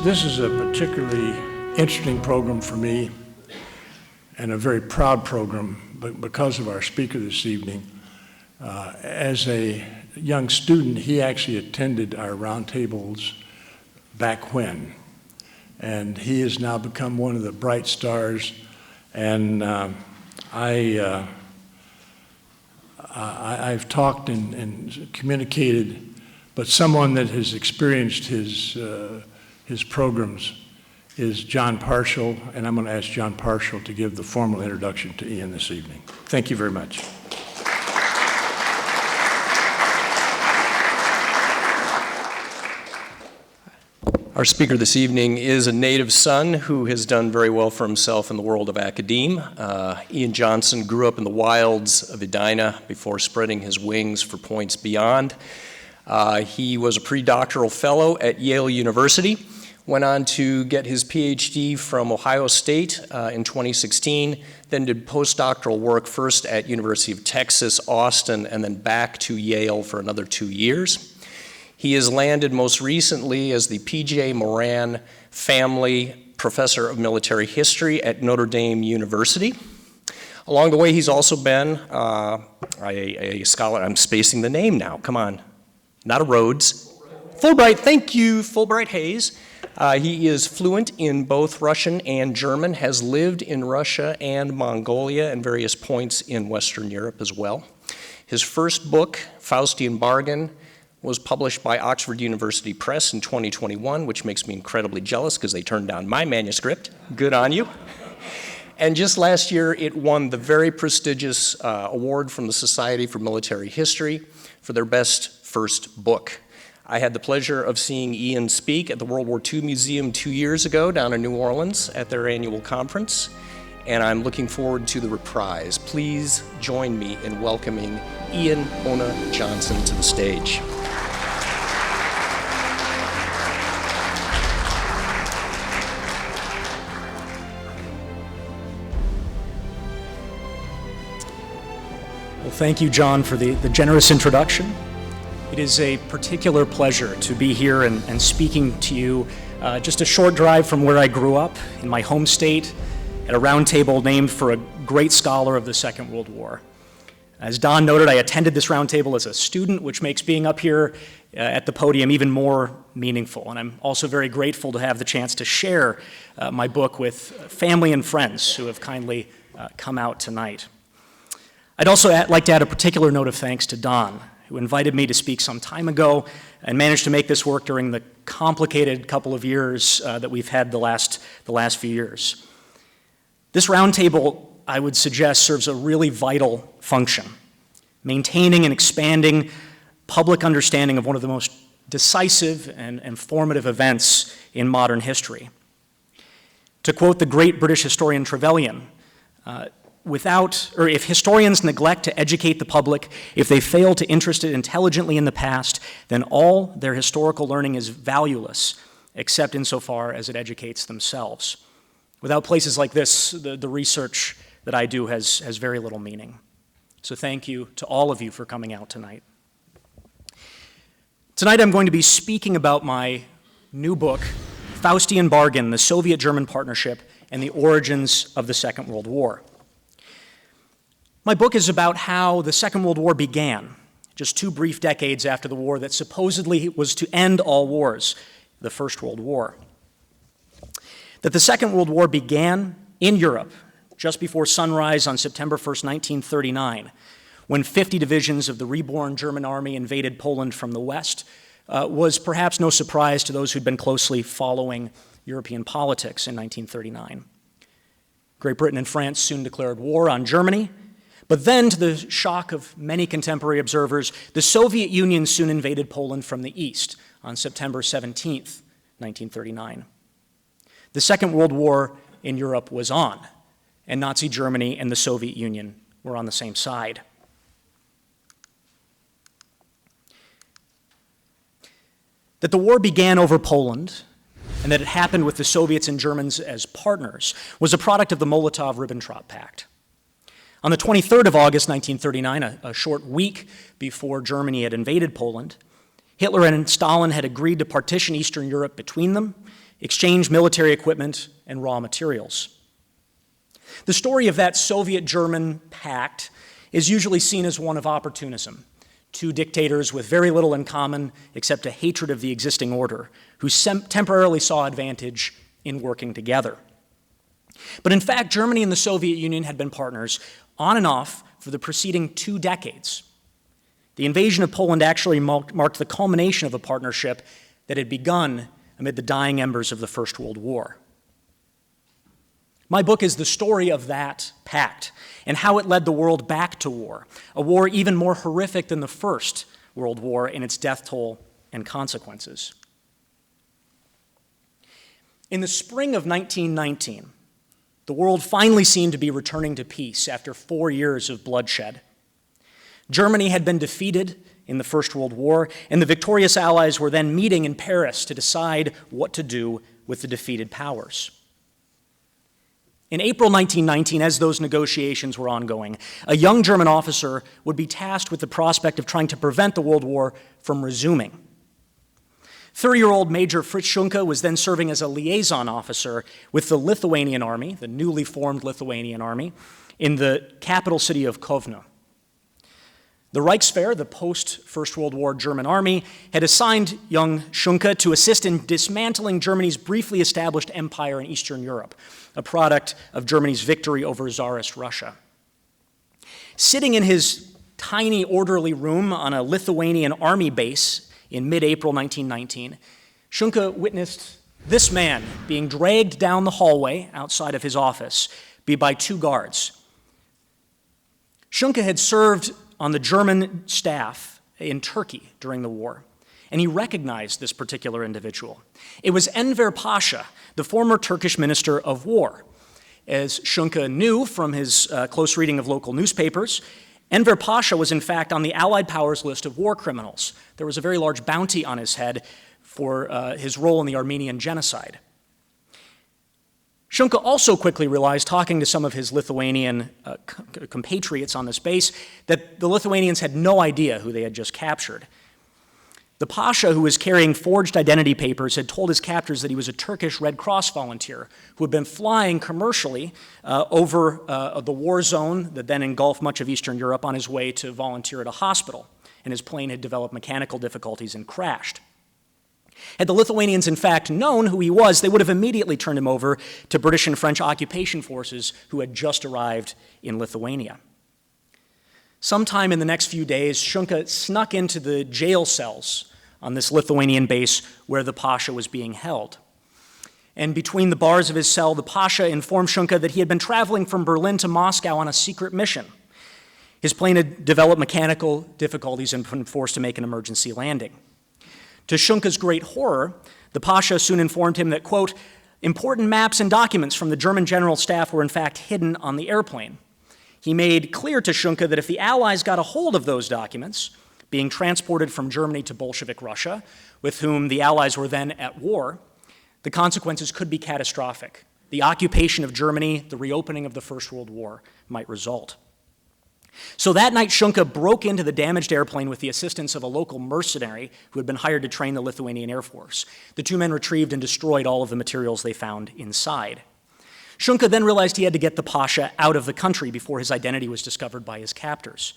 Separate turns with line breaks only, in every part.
This is a particularly interesting program for me and a very proud program because of our speaker this evening. As a young student, he actually attended our roundtables back when, and he has now become one of the bright stars, and I've talked and communicated, but someone that has experienced his programs is John Parshall, and I'm going to ask John Parshall to give the formal introduction to Ian this evening. Thank you very much.
Our speaker this evening is a native son who has done very well for himself in the world of academia. Ian Johnson grew up in the wilds of Edina before spreading his wings for points beyond. He was a pre-doctoral fellow at Yale University, went on to get his PhD from Ohio State in 2016, then did postdoctoral work first at University of Texas, Austin, and then back to Yale for another 2 years. He has landed most recently as the P.J. Moran Family Professor of Military History at Notre Dame University. Along the way, he's also been a scholar. I'm spacing the name now. Come on. Not a Rhodes. Fulbright, thank you, Fulbright Hayes. He is fluent in both Russian and German, has lived in Russia and Mongolia and various points in Western Europe as well. His first book, Faustian Bargain, was published by Oxford University Press in 2021, which makes me incredibly jealous because they turned down my manuscript. Good on you. And just last year, it won the very prestigious award from the Society for Military History for their best first book. I had the pleasure of seeing Ian speak at the World War II Museum 2 years ago down in New Orleans at their annual conference, and I'm looking forward to the reprise. Please join me in welcoming Ian Ona Johnson to the stage.
Well, thank you, John, for the generous introduction. It is a particular pleasure to be here and speaking to you just a short drive from where I grew up in my home state at a round table named for a great scholar of the Second World War. As Don noted, I attended this round table as a student, which makes being up here at the podium even more meaningful. And I'm also very grateful to have the chance to share my book with family and friends who have kindly come out tonight. I'd also like to add a particular note of thanks to Don, who invited me to speak some time ago and managed to make this work during the complicated couple of years that we've had the last few years. This roundtable, I would suggest, serves a really vital function, maintaining and expanding public understanding of one of the most decisive and formative events in modern history. To quote the great British historian Trevelyan, if historians neglect to educate the public, if they fail to interest it intelligently in the past, then all their historical learning is valueless, except insofar as it educates themselves. Without places like this, the research that I do has very little meaning. So thank you to all of you for coming out tonight. Tonight I'm going to be speaking about my new book, Faustian Bargain, the Soviet-German Partnership and the Origins of the Second World War. My book is about how the Second World War began, just 2 brief decades after the war that supposedly was to end all wars, the First World War. That the Second World War began in Europe just before sunrise on September 1st, 1939, when 50 divisions of the reborn German army invaded Poland from the west, was perhaps no surprise to those who'd been closely following European politics in 1939. Great Britain and France soon declared war on Germany. But then, to the shock of many contemporary observers, the Soviet Union soon invaded Poland from the east on September 17th, 1939. The Second World War in Europe was on, and Nazi Germany and the Soviet Union were on the same side. That the war began over Poland, and that it happened with the Soviets and Germans as partners, was a product of the Molotov-Ribbentrop Pact. On the 23rd of August, 1939, a short week before Germany had invaded Poland, Hitler and Stalin had agreed to partition Eastern Europe between them exchange military equipment and raw materials. The story of that Soviet-German pact is usually seen as one of opportunism. Two dictators with very little in common except a hatred of the existing order, who temporarily saw advantage in working together. But in fact, Germany and the Soviet Union had been partners on and off for the preceding 2 decades. The invasion of Poland actually marked the culmination of a partnership that had begun amid the dying embers of the First World War. My book is the story of that pact and how it led the world back to war, a war even more horrific than the First World War in its death toll and consequences. In the spring of 1919, the world finally seemed to be returning to peace after 4 years of bloodshed. Germany had been defeated in the First World War, and the victorious Allies were then meeting in Paris to decide what to do with the defeated powers. In April 1919, as those negotiations were ongoing, a young German officer would be tasked with the prospect of trying to prevent the World War from resuming. 30-year-old Major Fritz Schunke was then serving as a liaison officer with the Lithuanian Army, the newly formed Lithuanian Army, in the capital city of Kovno. The Reichswehr, the post-First World War German army, had assigned young Schunke to assist in dismantling Germany's briefly established empire in Eastern Europe, a product of Germany's victory over Tsarist Russia. Sitting in his tiny, orderly room on a Lithuanian army base in mid-April 1919, Schunke witnessed this man being dragged down the hallway outside of his office by 2 guards. Schunke had served on the German staff in Turkey during the war, and he recognized this particular individual. It was Enver Pasha, the former Turkish Minister of War. As Schunke knew from his close reading of local newspapers, Enver Pasha was in fact on the Allied powers list of war criminals. There was a very large bounty on his head for his role in the Armenian genocide. Schunke also quickly realized, talking to some of his Lithuanian compatriots on this base, that the Lithuanians had no idea who they had just captured. The Pasha, who was carrying forged identity papers, had told his captors that he was a Turkish Red Cross volunteer who had been flying commercially over the war zone that then engulfed much of Eastern Europe on his way to volunteer at a hospital, and his plane had developed mechanical difficulties and crashed. Had the Lithuanians in fact known who he was, they would have immediately turned him over to British and French occupation forces who had just arrived in Lithuania. Sometime in the next few days, Schunke snuck into the jail cells on this Lithuanian base where the Pasha was being held. And between the bars of his cell, the Pasha informed Schunke that he had been traveling from Berlin to Moscow on a secret mission. His plane had developed mechanical difficulties and been forced to make an emergency landing. To Schunke's great horror, the Pasha soon informed him that, quote, important maps and documents from the German general staff were in fact hidden on the airplane. He made clear to Schunke that if the Allies got a hold of those documents, being transported from Germany to Bolshevik Russia, with whom the Allies were then at war, the consequences could be catastrophic. The occupation of Germany, the reopening of the First World War might result. So that night, Schunke broke into the damaged airplane with the assistance of a local mercenary who had been hired to train the Lithuanian Air Force. The 2 men retrieved and destroyed all of the materials they found inside. Schunke then realized he had to get the Pasha out of the country before his identity was discovered by his captors.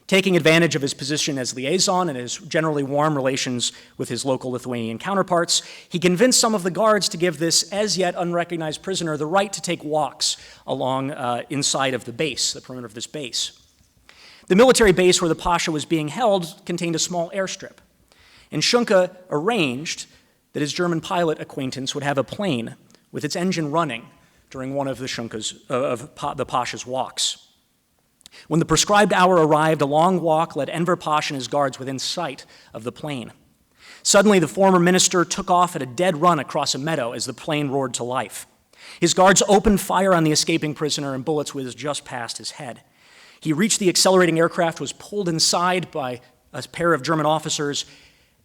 Taking advantage of his position as liaison and his generally warm relations with his local Lithuanian counterparts, he convinced some of the guards to give this as yet unrecognized prisoner the right to take walks along inside of the base, the perimeter of this base. The military base where the Pasha was being held contained a small airstrip, and Schunke arranged that his German pilot acquaintance would have a plane with its engine running during one of the Pasha's walks. When the prescribed hour arrived, a long walk led Enver Pasha and his guards within sight of the plane. Suddenly, the former minister took off at a dead run across a meadow as the plane roared to life. His guards opened fire on the escaping prisoner, and bullets whizzed just past his head. He reached the accelerating aircraft, was pulled inside by a pair of German officers,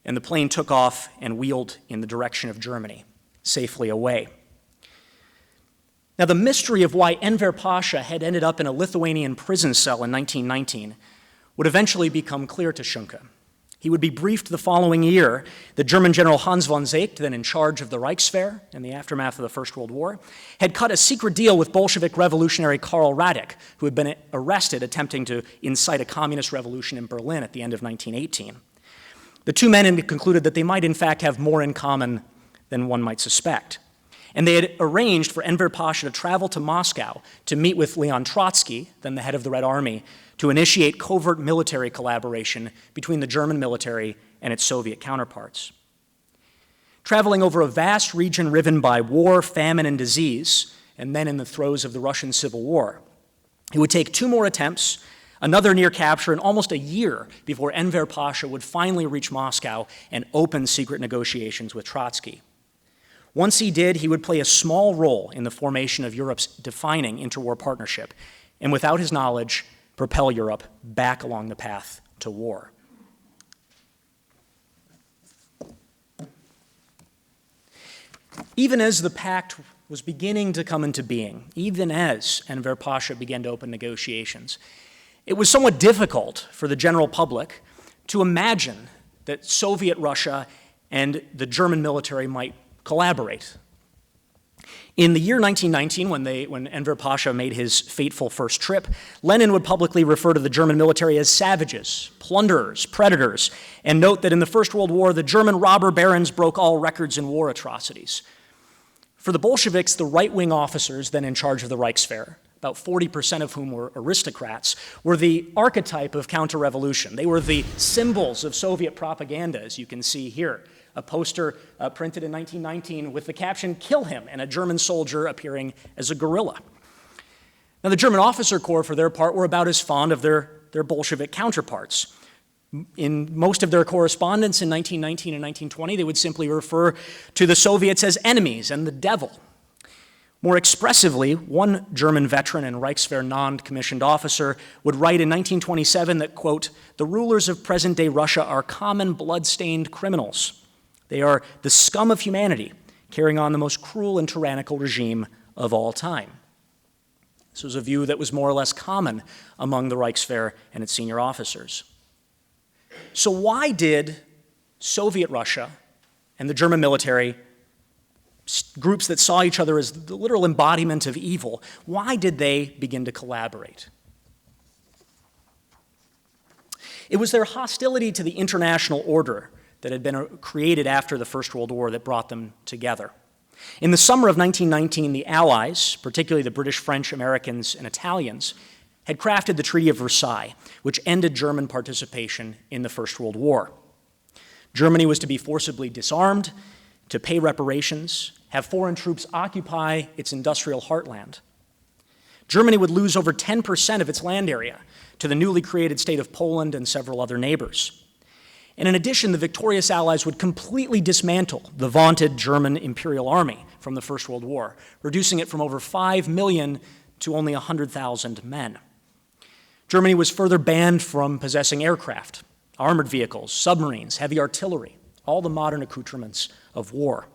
and the plane took off and wheeled in the direction of Germany, safely away. Now, the mystery of why Enver Pasha had ended up in a Lithuanian prison cell in 1919 would eventually become clear to Schunke. He would be briefed the following year that German General Hans von Zect, then in charge of the Reichswehr in the aftermath of the First World War, had cut a secret deal with Bolshevik revolutionary Karl Radek, who had been arrested attempting to incite a communist revolution in Berlin at the end of 1918. The two men had concluded that they might in fact have more in common than one might suspect. And they had arranged for Enver Pasha to travel to Moscow to meet with Leon Trotsky, then the head of the Red Army, to initiate covert military collaboration between the German military and its Soviet counterparts. Traveling over a vast region riven by war, famine, and disease, and then in the throes of the Russian Civil War, it would take 2 more attempts, another near capture, and almost a year before Enver Pasha would finally reach Moscow and open secret negotiations with Trotsky. Once he did, he would play a small role in the formation of Europe's defining interwar partnership, and without his knowledge, propel Europe back along the path to war. Even as the pact was beginning to come into being, even as Enver Pasha began to open negotiations, it was somewhat difficult for the general public to imagine that Soviet Russia and the German military might collaborate. In the year 1919, when Enver Pasha made his fateful first trip, Lenin would publicly refer to the German military as savages, plunderers, predators, and note that in the First World War, the German robber barons broke all records in war atrocities. For the Bolsheviks, the right-wing officers then in charge of the Reichswehr, about 40% of whom were aristocrats, were the archetype of counter-revolution. They were the symbols of Soviet propaganda, as you can see here. A poster printed in 1919 with the caption, "Kill him," and a German soldier appearing as a guerrilla. Now, the German officer corps, for their part, were about as fond of their Bolshevik counterparts. In most of their correspondence in 1919 and 1920, they would simply refer to the Soviets as enemies and the devil. More expressively, one German veteran and Reichswehr non-commissioned officer would write in 1927 that, quote, "The rulers of present-day Russia are common blood-stained criminals. They are the scum of humanity, carrying on the most cruel and tyrannical regime of all time." This was a view that was more or less common among the Reichswehr and its senior officers. So why did Soviet Russia and the German military, groups that saw each other as the literal embodiment of evil, why did they begin to collaborate? It was their hostility to the international order that had been created after the First World War that brought them together. In the summer of 1919, the Allies, particularly the British, French, Americans, and Italians, had crafted the Treaty of Versailles, which ended German participation in the First World War. Germany was to be forcibly disarmed, to pay reparations, have foreign troops occupy its industrial heartland. Germany would lose over 10% of its land area to the newly created state of Poland and several other neighbors. And in addition, the victorious Allies would completely dismantle the vaunted German Imperial Army from the First World War, reducing it from over 5 million to only 100,000 men. Germany was further banned from possessing aircraft, armored vehicles, submarines, heavy artillery, all the modern accoutrements of war.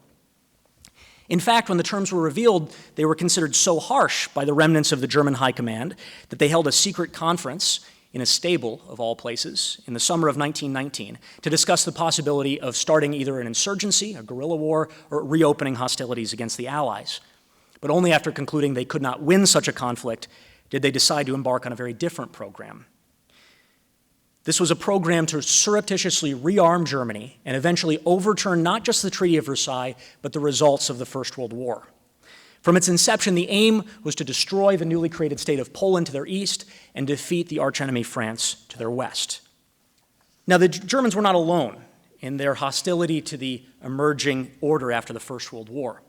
In fact, when the terms were revealed, they were considered so harsh by the remnants of the German High Command that they held a secret conference in a stable, of all places, in the summer of 1919 to discuss the possibility of starting either an insurgency, a guerrilla war, or reopening hostilities against the Allies. But only after concluding they could not win such a conflict did they decide to embark on a very different program. This was a program to surreptitiously rearm Germany and eventually overturn not just the Treaty of Versailles, but the results of the First World War. From its inception, the aim was to destroy the newly created state of Poland to their east and defeat the archenemy France to their west. Now, the Germans were not alone in their hostility to the emerging order after the First World War.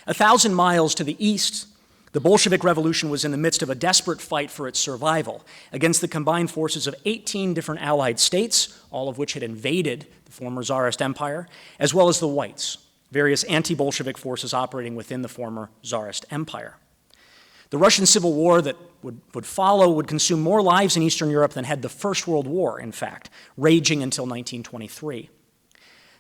1,000 miles to the east, the Bolshevik Revolution was in the midst of a desperate fight for its survival against the combined forces of 18 different Allied states, all of which had invaded the former Tsarist Empire, as well as the Whites, various anti-Bolshevik forces operating within the former Tsarist Empire. The Russian Civil War that would follow would consume more lives in Eastern Europe than had the First World War, in fact, raging until 1923.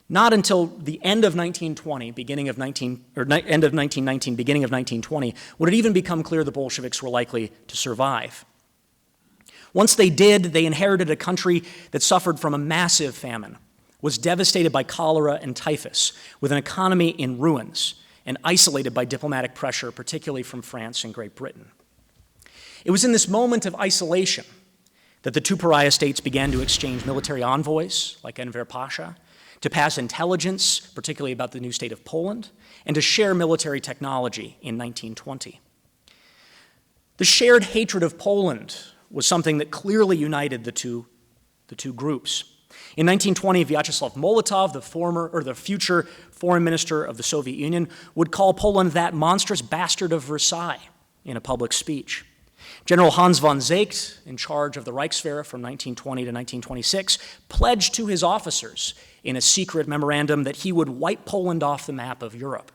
Not until the end of 1920, end of 1919, beginning of 1920, would it even become clear the Bolsheviks were likely to survive. Once they did, they inherited a country that suffered from a massive famine, was devastated by cholera and typhus, with an economy in ruins, and isolated by diplomatic pressure, particularly from France and Great Britain. It was in this moment of isolation that the two pariah states began to exchange military envoys, like Enver Pasha, to pass intelligence, particularly about the new state of Poland, and to share military technology in 1920. The shared hatred of Poland was something that clearly united the two groups. In 1920, Vyacheslav Molotov, the future foreign minister of the Soviet Union, would call Poland that monstrous bastard of Versailles in a public speech. General Hans von Seeckt, in charge of the Reichswehr from 1920 to 1926, pledged to his officers in a secret memorandum that he would wipe Poland off the map of Europe.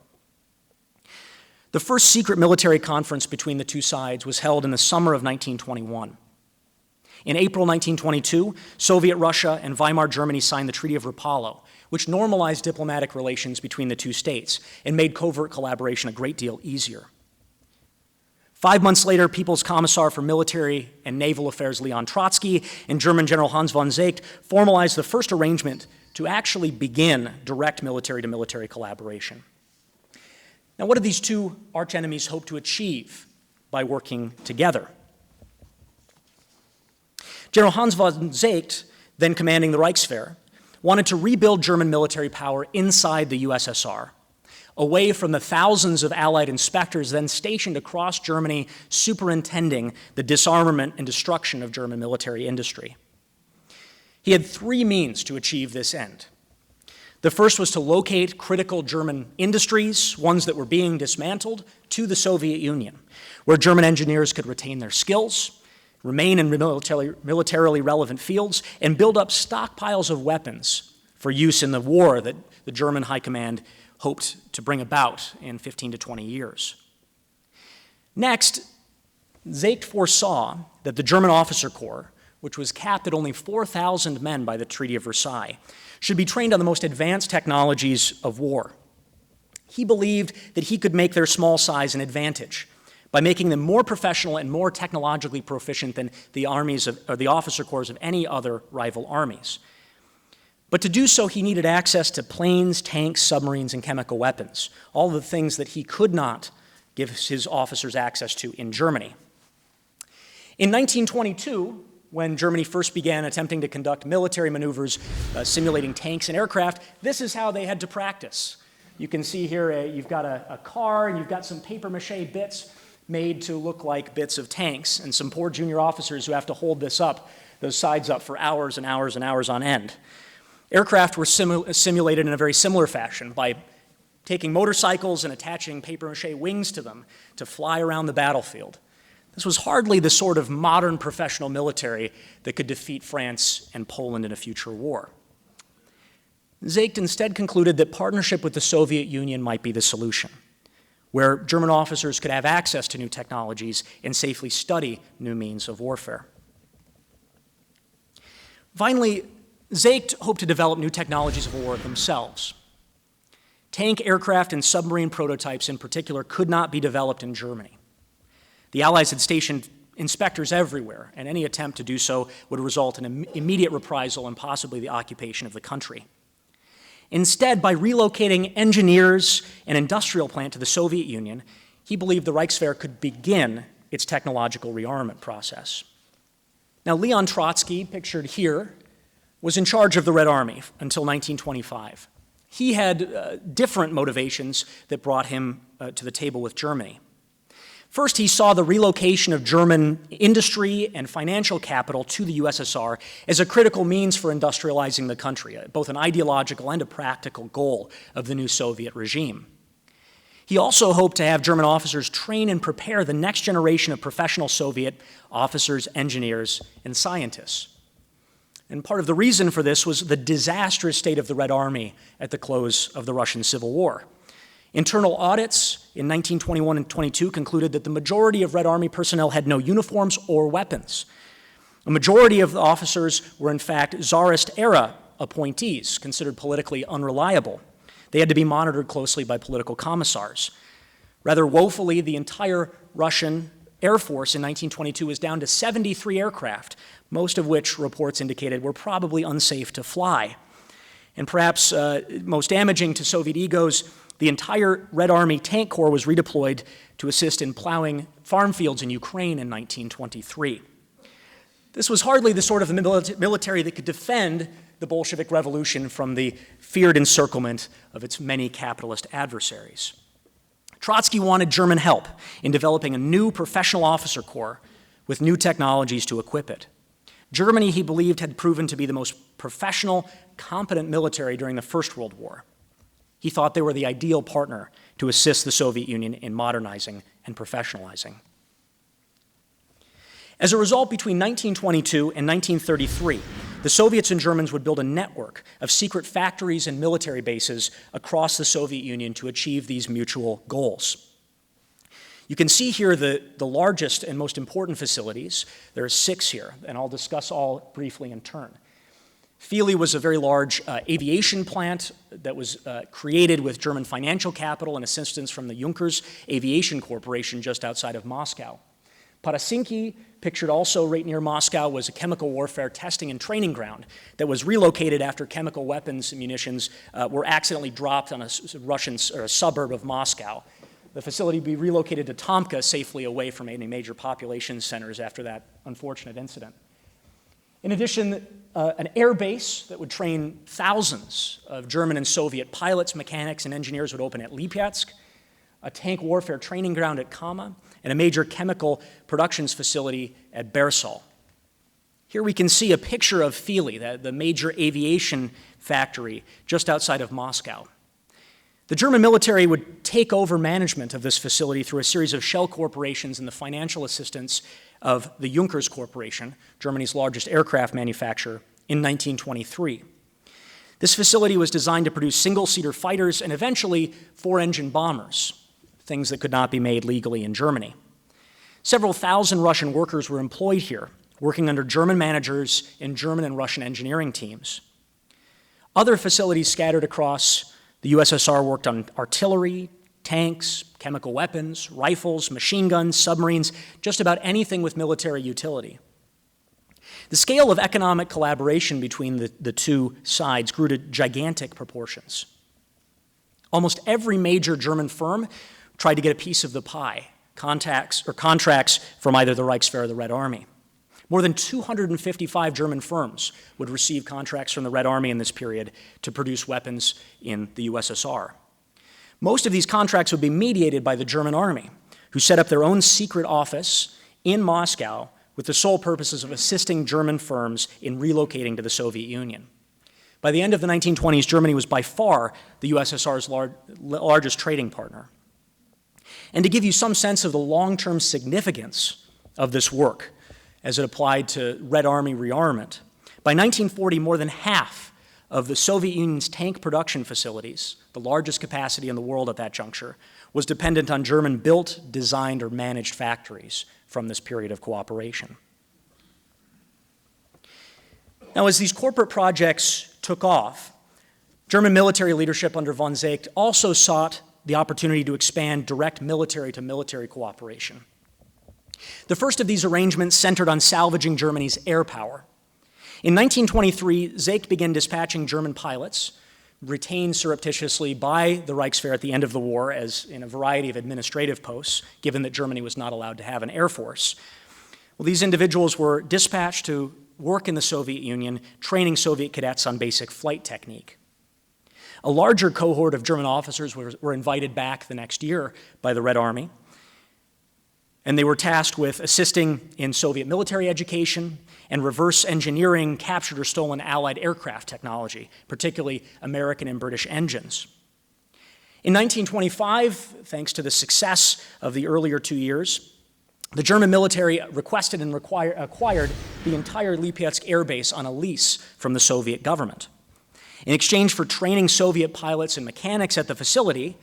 The first secret military conference between the two sides was held in the summer of 1921. In April 1922, Soviet Russia and Weimar Germany signed the Treaty of Rapallo, which normalized diplomatic relations between the two states and made covert collaboration a great deal easier. 5 months later, People's Commissar for Military and Naval Affairs Leon Trotsky and German General Hans von Seeckt formalized the first arrangement to actually begin direct military-to-military collaboration. Now, what did these two archenemies hope to achieve by working together? General Hans von Seeckt, then commanding the Reichswehr, wanted to rebuild German military power inside the USSR, away from the thousands of Allied inspectors then stationed across Germany superintending the disarmament and destruction of German military industry. He had three means to achieve this end. The first was to locate critical German industries, ones that were being dismantled, to the Soviet Union, where German engineers could retain their skills, remain in militarily relevant fields, and build up stockpiles of weapons for use in the war that the German High Command hoped to bring about in 15 to 20 years. Next, Seeckt foresaw that the German officer corps, which was capped at only 4,000 men by the Treaty of Versailles, should be trained on the most advanced technologies of war. He believed that he could make their small size an advantage by making them more professional and more technologically proficient than the officer corps of any other rival armies. But to do so, he needed access to planes, tanks, submarines, and chemical weapons, all the things that he could not give his officers access to in Germany. In 1922, when Germany first began attempting to conduct military maneuvers simulating tanks and aircraft, this is how they had to practice. You can see here you've got a car and you've got some papier-mâché bits made to look like bits of tanks, and some poor junior officers who have to hold those sides up for hours and hours and hours on end. Aircraft were simulated in a very similar fashion by taking motorcycles and attaching papier-mâché wings to them to fly around the battlefield. This was hardly the sort of modern professional military that could defeat France and Poland in a future war. Seeckt instead concluded that partnership with the Soviet Union might be the solution, where German officers could have access to new technologies and safely study new means of warfare. Finally, Seeckt hoped to develop new technologies of war themselves. Tank, aircraft, and submarine prototypes in particular could not be developed in Germany. The Allies had stationed inspectors everywhere, and any attempt to do so would result in immediate reprisal and possibly the occupation of the country. Instead, by relocating engineers and industrial plant to the Soviet Union, he believed the Reichswehr could begin its technological rearmament process. Now, Leon Trotsky, pictured here, was in charge of the Red Army until 1925. He had different motivations that brought him to the table with Germany. First, he saw the relocation of German industry and financial capital to the USSR as a critical means for industrializing the country, both an ideological and a practical goal of the new Soviet regime. He also hoped to have German officers train and prepare the next generation of professional Soviet officers, engineers, and scientists. And part of the reason for this was the disastrous state of the Red Army at the close of the Russian Civil War. Internal audits in 1921 and 22 concluded that the majority of Red Army personnel had no uniforms or weapons. A majority of the officers were, in fact, Tsarist-era appointees, considered politically unreliable. They had to be monitored closely by political commissars. Rather woefully, the entire Russian Air Force in 1922 was down to 73 aircraft, most of which reports indicated were probably unsafe to fly. And perhaps most damaging to Soviet egos, the entire Red Army Tank Corps was redeployed to assist in plowing farm fields in Ukraine in 1923. This was hardly the sort of military that could defend the Bolshevik Revolution from the feared encirclement of its many capitalist adversaries. Trotsky wanted German help in developing a new professional officer corps with new technologies to equip it. Germany, he believed, had proven to be the most professional, competent military during the First World War. He thought they were the ideal partner to assist the Soviet Union in modernizing and professionalizing. As a result, between 1922 and 1933, the Soviets and Germans would build a network of secret factories and military bases across the Soviet Union to achieve these mutual goals. You can see here the largest and most important facilities. There are 6 here, and I'll discuss all briefly in turn. Fili was a very large aviation plant that was created with German financial capital and assistance from the Junkers Aviation Corporation just outside of Moscow. Parasinki, pictured also right near Moscow, was a chemical warfare testing and training ground that was relocated after chemical weapons and munitions were accidentally dropped on a Russian or a suburb of Moscow. The facility would be relocated to Tomka, safely away from any major population centers after that unfortunate incident. In addition, an air base that would train thousands of German and Soviet pilots, mechanics, and engineers would open at Lipetsk, a tank warfare training ground at Kama, and a major chemical productions facility at Bersal. Here we can see a picture of Fili, the major aviation factory just outside of Moscow. The German military would take over management of this facility through a series of shell corporations and the financial assistance of the Junkers Corporation, Germany's largest aircraft manufacturer, in 1923. This facility was designed to produce single-seater fighters and eventually 4-engine bombers, things that could not be made legally in Germany. Several thousand Russian workers were employed here, working under German managers in German and Russian engineering teams. Other facilities scattered across the USSR worked on artillery, tanks, chemical weapons, rifles, machine guns, submarines, just about anything with military utility. The scale of economic collaboration between the two sides grew to gigantic proportions. Almost every major German firm tried to get a piece of the pie, contracts from either the Reichswehr or the Red Army. More than 255 German firms would receive contracts from the Red Army in this period to produce weapons in the USSR. Most of these contracts would be mediated by the German army, who set up their own secret office in Moscow with the sole purposes of assisting German firms in relocating to the Soviet Union. By the end of the 1920s, Germany was by far the USSR's largest trading partner. And to give you some sense of the long-term significance of this work as it applied to Red Army rearmament, by 1940, more than half of the Soviet Union's tank production facilities, the largest capacity in the world at that juncture, was dependent on German-built, designed, or managed factories from this period of cooperation. Now, as these corporate projects took off, German military leadership under von Seeckt also sought the opportunity to expand direct military-to-military cooperation. The first of these arrangements centered on salvaging Germany's air power. In 1923, Seeckt began dispatching German pilots, retained surreptitiously by the Reichswehr at the end of the war as in a variety of administrative posts, given that Germany was not allowed to have an air force. Well, these individuals were dispatched to work in the Soviet Union, training Soviet cadets on basic flight technique. A larger cohort of German officers were invited back the next year by the Red Army, and they were tasked with assisting in Soviet military education and reverse engineering captured or stolen Allied aircraft technology, particularly American and British engines. In 1925, thanks to the success of the earlier 2 years, the German military requested and acquired the entire Lipetsk air base on a lease from the Soviet government. In exchange for training Soviet pilots and mechanics at the facility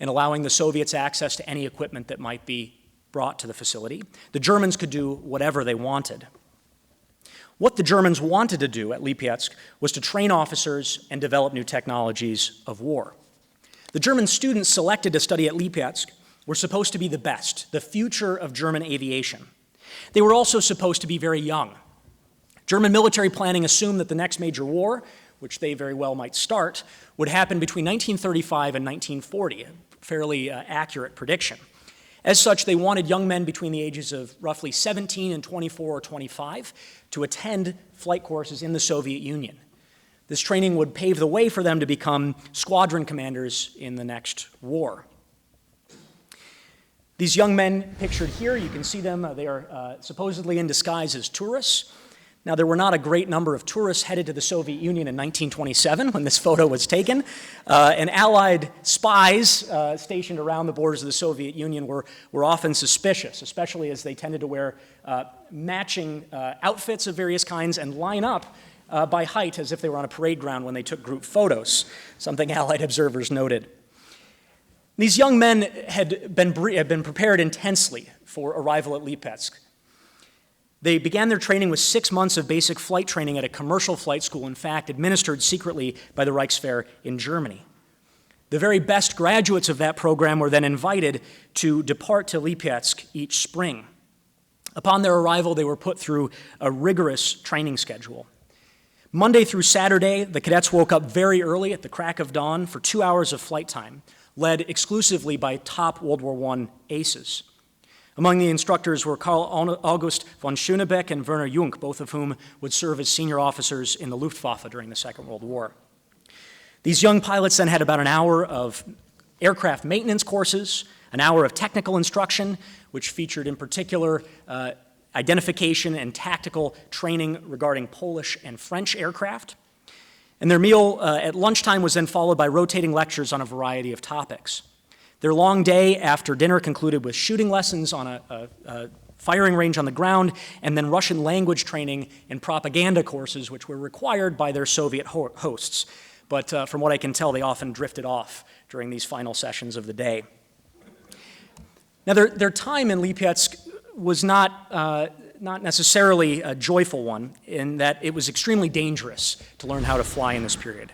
and allowing the Soviets access to any equipment that might be brought to the facility, the Germans could do whatever they wanted. What the Germans wanted to do at Lipetsk was to train officers and develop new technologies of war. The German students selected to study at Lipetsk were supposed to be the best, the future of German aviation. They were also supposed to be very young. German military planning assumed that the next major war, which they very well might start, would happen between 1935 and 1940, a fairly accurate prediction. As such, they wanted young men between the ages of roughly 17 and 24 or 25 to attend flight courses in the Soviet Union. This training would pave the way for them to become squadron commanders in the next war. These young men pictured here, you can see them, they are supposedly in disguise as tourists. Now, there were not a great number of tourists headed to the Soviet Union in 1927 when this photo was taken, and Allied spies stationed around the borders of the Soviet Union were often suspicious, especially as they tended to wear matching outfits of various kinds and line up by height as if they were on a parade ground when they took group photos, something Allied observers noted. These young men had been prepared intensely for arrival at Lipetsk. They began their training with 6 months of basic flight training at a commercial flight school, in fact, administered secretly by the Reichswehr in Germany. The very best graduates of that program were then invited to depart to Lipetsk each spring. Upon their arrival, they were put through a rigorous training schedule. Monday through Saturday, the cadets woke up very early at the crack of dawn for 2 hours of flight time, led exclusively by top World War I aces. Among the instructors were Karl August von Schönebeck and Werner Junk, both of whom would serve as senior officers in the Luftwaffe during the Second World War. These young pilots then had about an hour of aircraft maintenance courses, an hour of technical instruction, which featured in particular identification and tactical training regarding Polish and French aircraft. And their meal at lunchtime was then followed by rotating lectures on a variety of topics. Their long day after dinner concluded with shooting lessons on a firing range on the ground, and then Russian language training and propaganda courses, which were required by their Soviet hosts. But from what I can tell, they often drifted off during these final sessions of the day. Now, their time in Lipetsk was not necessarily a joyful one, in that it was extremely dangerous to learn how to fly in this period.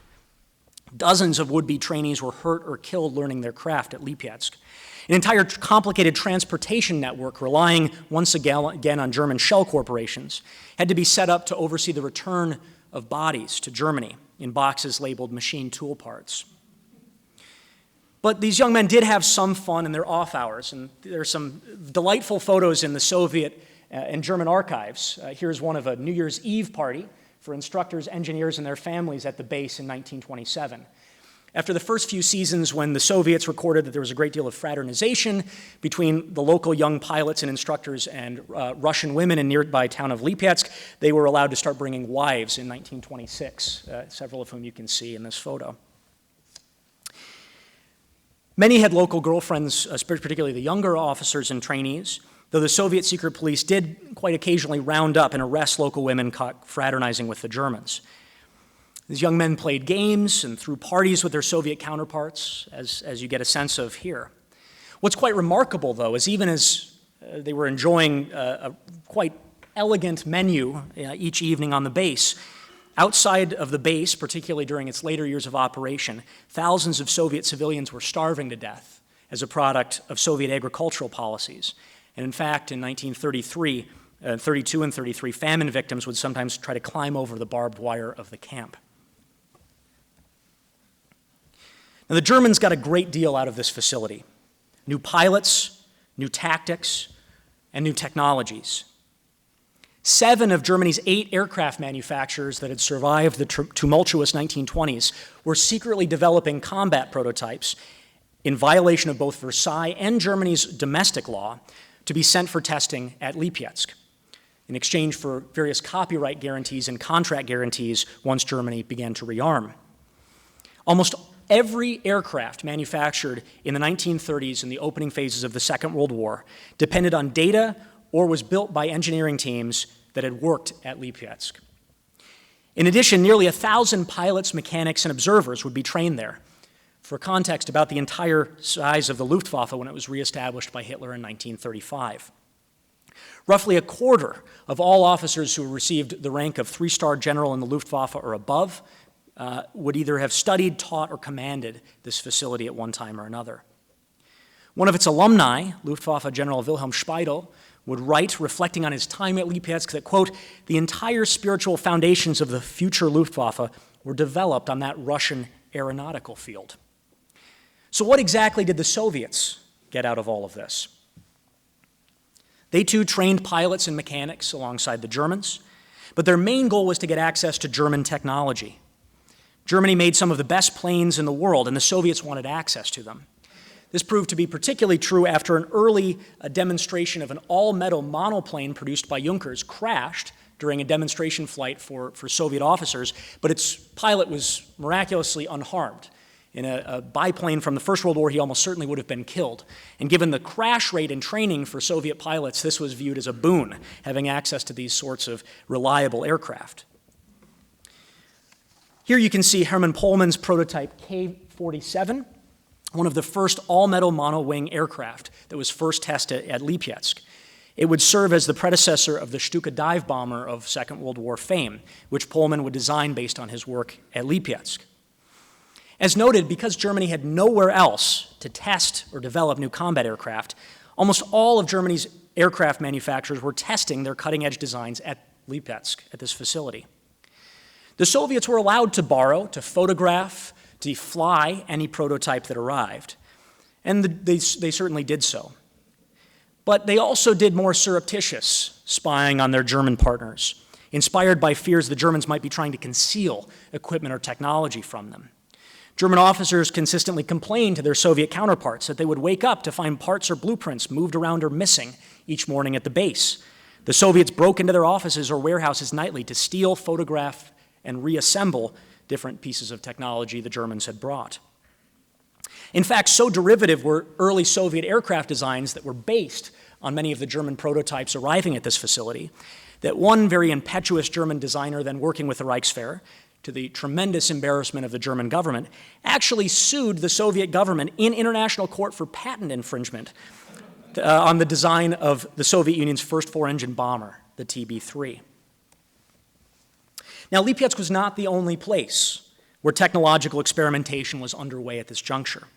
Dozens of would-be trainees were hurt or killed learning their craft at Lipetsk. An entire complicated transportation network, relying once again on German shell corporations, had to be set up to oversee the return of bodies to Germany in boxes labeled machine tool parts. But these young men did have some fun in their off hours, and there are some delightful photos in the Soviet and German archives. Here's one of a New Year's Eve party for instructors, engineers, and their families at the base in 1927. After the first few seasons, when the Soviets recorded that there was a great deal of fraternization between the local young pilots and instructors and Russian women in nearby town of Lipetsk, they were allowed to start bringing wives in 1926, several of whom you can see in this photo. Many had local girlfriends, particularly the younger officers and trainees, though the Soviet secret police did quite occasionally round up and arrest local women caught fraternizing with the Germans. These young men played games and threw parties with their Soviet counterparts, as you get a sense of here. What's quite remarkable, though, is even as they were enjoying a quite elegant menu each evening on the base, outside of the base, particularly during its later years of operation, thousands of Soviet civilians were starving to death as a product of Soviet agricultural policies. And in fact, in 1932 and 33, famine victims would sometimes try to climb over the barbed wire of the camp. Now, the Germans got a great deal out of this facility: new pilots, new tactics, and new technologies. 7 of Germany's 8 aircraft manufacturers that had survived the tumultuous 1920s were secretly developing combat prototypes in violation of both Versailles and Germany's domestic law to be sent for testing at Lipetsk in exchange for various copyright guarantees and contract guarantees once Germany began to rearm. Almost every aircraft manufactured in the 1930s in the opening phases of the Second World War depended on data or was built by engineering teams that had worked at Lipetsk. In addition, nearly 1,000 pilots, mechanics, and observers would be trained there. For context, about the entire size of the Luftwaffe when it was reestablished by Hitler in 1935. Roughly a quarter of all officers who received the rank of 3-star general in the Luftwaffe or above would either have studied, taught, or commanded this facility at one time or another. One of its alumni, Luftwaffe General Wilhelm Speidel, would write, reflecting on his time at Lipetsk, that, quote, "The entire spiritual foundations of the future Luftwaffe were developed on that Russian aeronautical field." So what exactly did the Soviets get out of all of this? They too trained pilots and mechanics alongside the Germans, but their main goal was to get access to German technology. Germany made some of the best planes in the world, and the Soviets wanted access to them. This proved to be particularly true after an early demonstration of an all-metal monoplane produced by Junkers crashed during a demonstration flight for Soviet officers, but its pilot was miraculously unharmed. In a biplane from the First World War, he almost certainly would have been killed. And given the crash rate and training for Soviet pilots, this was viewed as a boon, having access to these sorts of reliable aircraft. Here you can see Hermann Pohlmann's prototype K-47, one of the first all-metal monowing aircraft that was first tested at Lipetsk. It would serve as the predecessor of the Stuka dive bomber of Second World War fame, which Pohlmann would design based on his work at Lipetsk. As noted, because Germany had nowhere else to test or develop new combat aircraft, almost all of Germany's aircraft manufacturers were testing their cutting-edge designs at Lipetsk, at this facility. The Soviets were allowed to borrow, to photograph, to fly any prototype that arrived, and they certainly did so. But they also did more surreptitious spying on their German partners, inspired by fears the Germans might be trying to conceal equipment or technology from them. German officers consistently complained to their Soviet counterparts that they would wake up to find parts or blueprints moved around or missing each morning at the base. The Soviets broke into their offices or warehouses nightly to steal, photograph, and reassemble different pieces of technology the Germans had brought. In fact, so derivative were early Soviet aircraft designs that were based on many of the German prototypes arriving at this facility that one very impetuous German designer then working with the Reichswehr, to the tremendous embarrassment of the German government, actually sued the Soviet government in international court for patent infringement on the design of the Soviet Union's first four-engine bomber, the TB-3. Now, Lipetsk was not the only place where technological experimentation was underway at this juncture.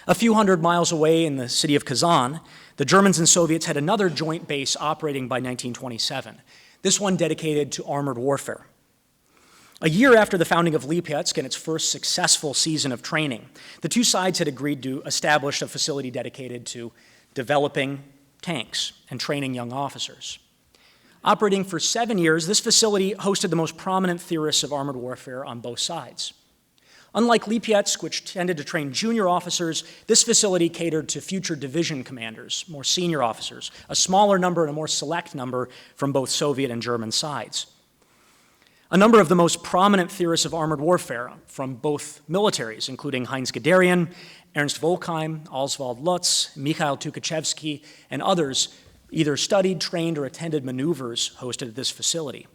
A few hundred miles away in the city of Kazan, the Germans and Soviets had another joint base operating by 1927, this one dedicated to armored warfare. A year after the founding of Lipetsk and its first successful season of training, the two sides had agreed to establish a facility dedicated to developing tanks and training young officers. Operating for 7 years, this facility hosted the most prominent theorists of armored warfare on both sides. Unlike Lipetsk, which tended to train junior officers, this facility catered to future division commanders, more senior officers, a smaller number and a more select number from both Soviet and German sides. A number of the most prominent theorists of armored warfare from both militaries, including Heinz Guderian, Ernst Volkheim, Oswald Lutz, Mikhail Tukhachevsky, and others, either studied, trained, or attended maneuvers hosted at this facility.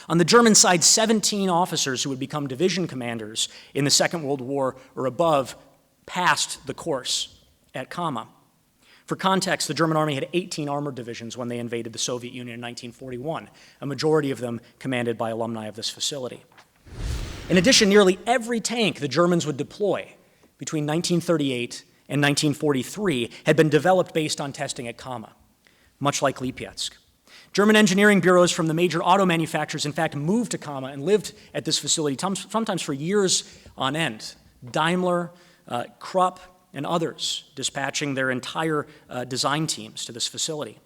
On the German side, 17 officers who would become division commanders in the Second World War or above passed the course at Kama. For context, the German army had 18 armored divisions when they invaded the Soviet Union in 1941, a majority of them commanded by alumni of this facility. In addition, nearly every tank the Germans would deploy between 1938 and 1943 had been developed based on testing at Kama, much like Lipetsk. German engineering bureaus from the major auto manufacturers, in fact, moved to Kama and lived at this facility sometimes for years on end. Daimler, Krupp, and others dispatching their entire design teams to this facility.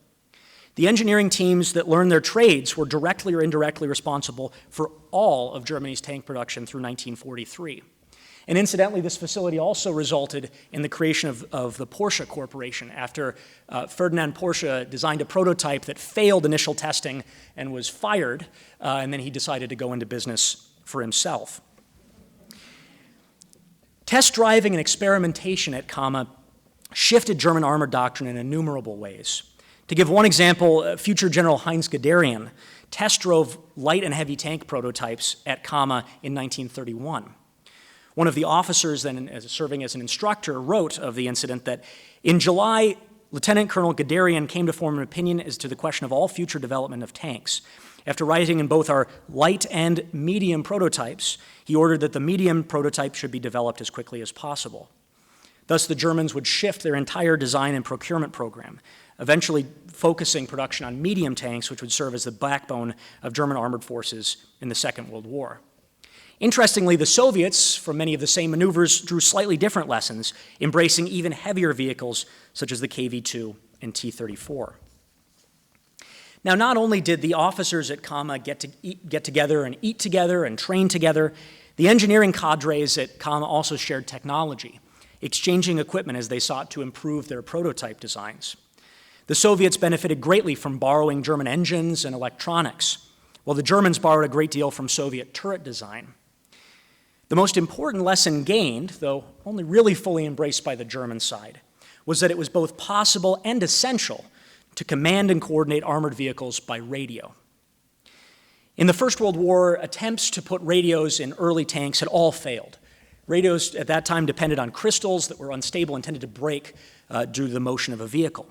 The engineering teams that learned their trades were directly or indirectly responsible for all of Germany's tank production through 1943. And incidentally, this facility also resulted in the creation of the Porsche Corporation after Ferdinand Porsche designed a prototype that failed initial testing and was fired, and then he decided to go into business for himself. Test driving and experimentation at Kama shifted German armor doctrine in innumerable ways. To give one example, future General Heinz Guderian test drove light and heavy tank prototypes at Kama in 1931. One of the officers then serving as an instructor wrote of the incident that in July, Lieutenant Colonel Guderian came to form an opinion as to the question of all future development of tanks. After writing in both our light and medium prototypes, he ordered that the medium prototype should be developed as quickly as possible. Thus, the Germans would shift their entire design and procurement program, eventually focusing production on medium tanks, which would serve as the backbone of German armored forces in the Second World War. Interestingly, the Soviets, from many of the same maneuvers, drew slightly different lessons, embracing even heavier vehicles such as the KV-2 and T-34. Now, not only did the officers at Kama get together and eat together and train together, the engineering cadres at Kama also shared technology, exchanging equipment as they sought to improve their prototype designs. The Soviets benefited greatly from borrowing German engines and electronics, while the Germans borrowed a great deal from Soviet turret design. The most important lesson gained, though only really fully embraced by the German side, was that it was both possible and essential to command and coordinate armored vehicles by radio. In the First World War, attempts to put radios in early tanks had all failed. Radios at that time depended on crystals that were unstable and tended to break due to the motion of a vehicle.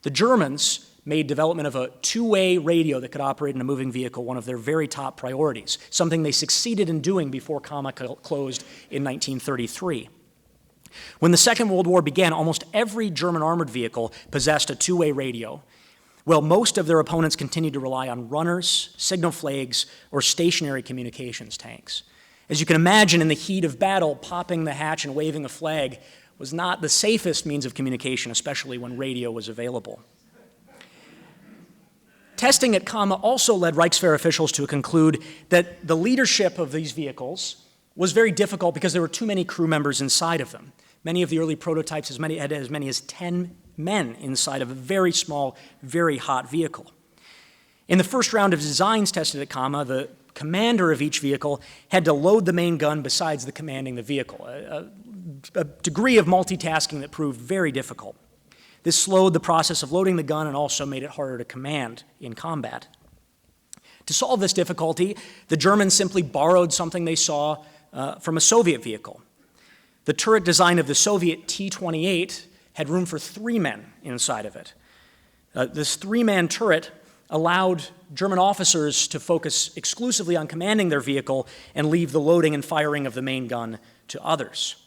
The Germans made development of a two-way radio that could operate in a moving vehicle one of their very top priorities, something they succeeded in doing before Kama closed in 1933. When the Second World War began, almost every German armored vehicle possessed a two-way radio, while most of their opponents continued to rely on runners, signal flags, or stationary communications tanks. As you can imagine, in the heat of battle, popping the hatch and waving a flag was not the safest means of communication, especially when radio was available. Testing at Kama also led Reichswehr officials to conclude that the leadership of these vehicles was very difficult because there were too many crew members inside of them. Many of the early prototypes had as many as 10 men inside of a very small, very hot vehicle. In the first round of designs tested at Kama, the commander of each vehicle had to load the main gun besides the commanding the vehicle, a degree of multitasking that proved very difficult. This slowed the process of loading the gun and also made it harder to command in combat. To solve this difficulty, the Germans simply borrowed something they saw from a Soviet vehicle. The turret design of the Soviet T-28 had room for 3 men inside of it. This 3-man turret allowed German officers to focus exclusively on commanding their vehicle and leave the loading and firing of the main gun to others.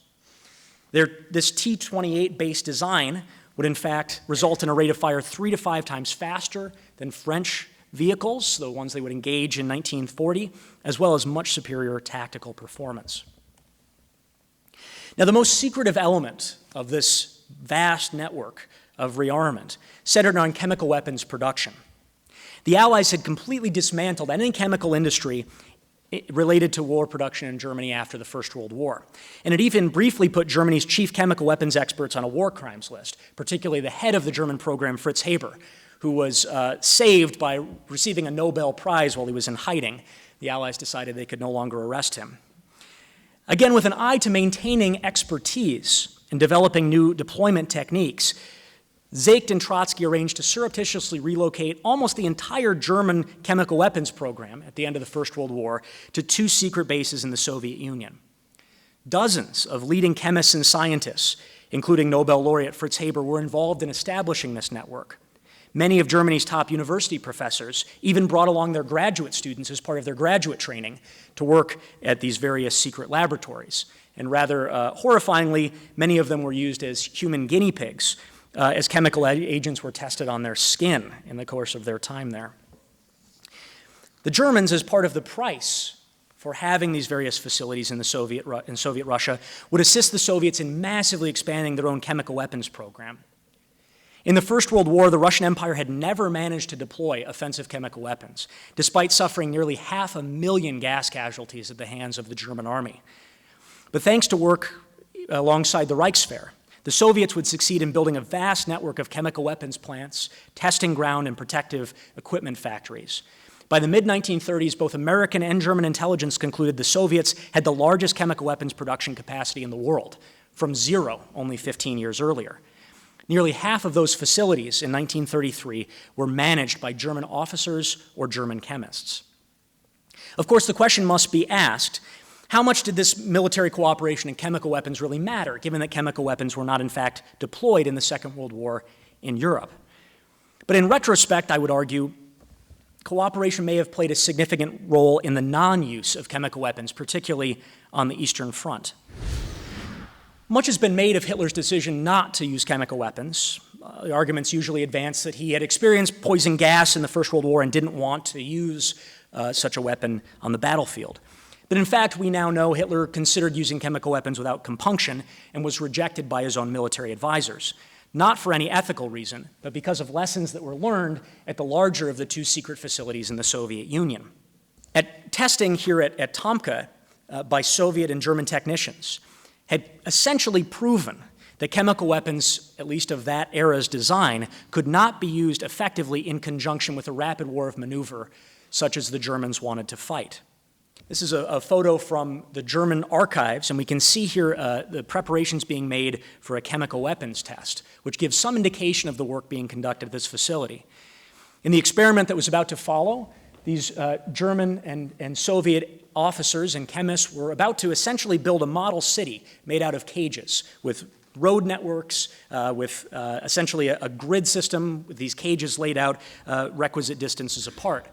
This T-28-based design would in fact result in a rate of fire 3 to 5 times faster than French vehicles, the ones they would engage in 1940, as well as much superior tactical performance. Now, the most secretive element of this vast network of rearmament centered on chemical weapons production. The Allies had completely dismantled any chemical industry related to war production in Germany after the First World War. And it even briefly put Germany's chief chemical weapons experts on a war crimes list, particularly the head of the German program, Fritz Haber, who was saved by receiving a Nobel Prize while he was in hiding. The Allies decided they could no longer arrest him. Again, with an eye to maintaining expertise and developing new deployment techniques, Seykt and Trotsky arranged to surreptitiously relocate almost the entire German chemical weapons program at the end of the First World War to 2 secret bases in the Soviet Union. Dozens of leading chemists and scientists, including Nobel laureate Fritz Haber, were involved in establishing this network. Many of Germany's top university professors even brought along their graduate students as part of their graduate training to work at these various secret laboratories. And rather horrifyingly, many of them were used as human guinea pigs as chemical agents were tested on their skin in the course of their time there. The Germans, as part of the price for having these various facilities in Soviet Russia, would assist the Soviets in massively expanding their own chemical weapons program. In the First World War, the Russian Empire had never managed to deploy offensive chemical weapons, despite suffering nearly 500,000 gas casualties at the hands of the German army. But thanks to work alongside the Reichswehr, the Soviets would succeed in building a vast network of chemical weapons plants, testing ground, and protective equipment factories. By the mid-1930s, both American and German intelligence concluded the Soviets had the largest chemical weapons production capacity in the world, from 0 only 15 years earlier. Nearly half of those facilities in 1933 were managed by German officers or German chemists. Of course, the question must be asked, how much did this military cooperation in chemical weapons really matter, given that chemical weapons were not, in fact, deployed in the Second World War in Europe? But in retrospect, I would argue, cooperation may have played a significant role in the non-use of chemical weapons, particularly on the Eastern Front. Much has been made of Hitler's decision not to use chemical weapons. The arguments usually advance that he had experienced poison gas in the First World War and didn't want to use such a weapon on the battlefield. But in fact, we now know Hitler considered using chemical weapons without compunction and was rejected by his own military advisors, not for any ethical reason, but because of lessons that were learned at the larger of the two secret facilities in the Soviet Union. At testing here at Tomka by Soviet and German technicians had essentially proven that chemical weapons, at least of that era's design, could not be used effectively in conjunction with a rapid war of maneuver such as the Germans wanted to fight. This is a photo from the German archives, and we can see here the preparations being made for a chemical weapons test, which gives some indication of the work being conducted at this facility. In the experiment that was about to follow, these German and Soviet officers and chemists were about to essentially build a model city made out of cages with road networks, with essentially a grid system with these cages laid out requisite distances apart.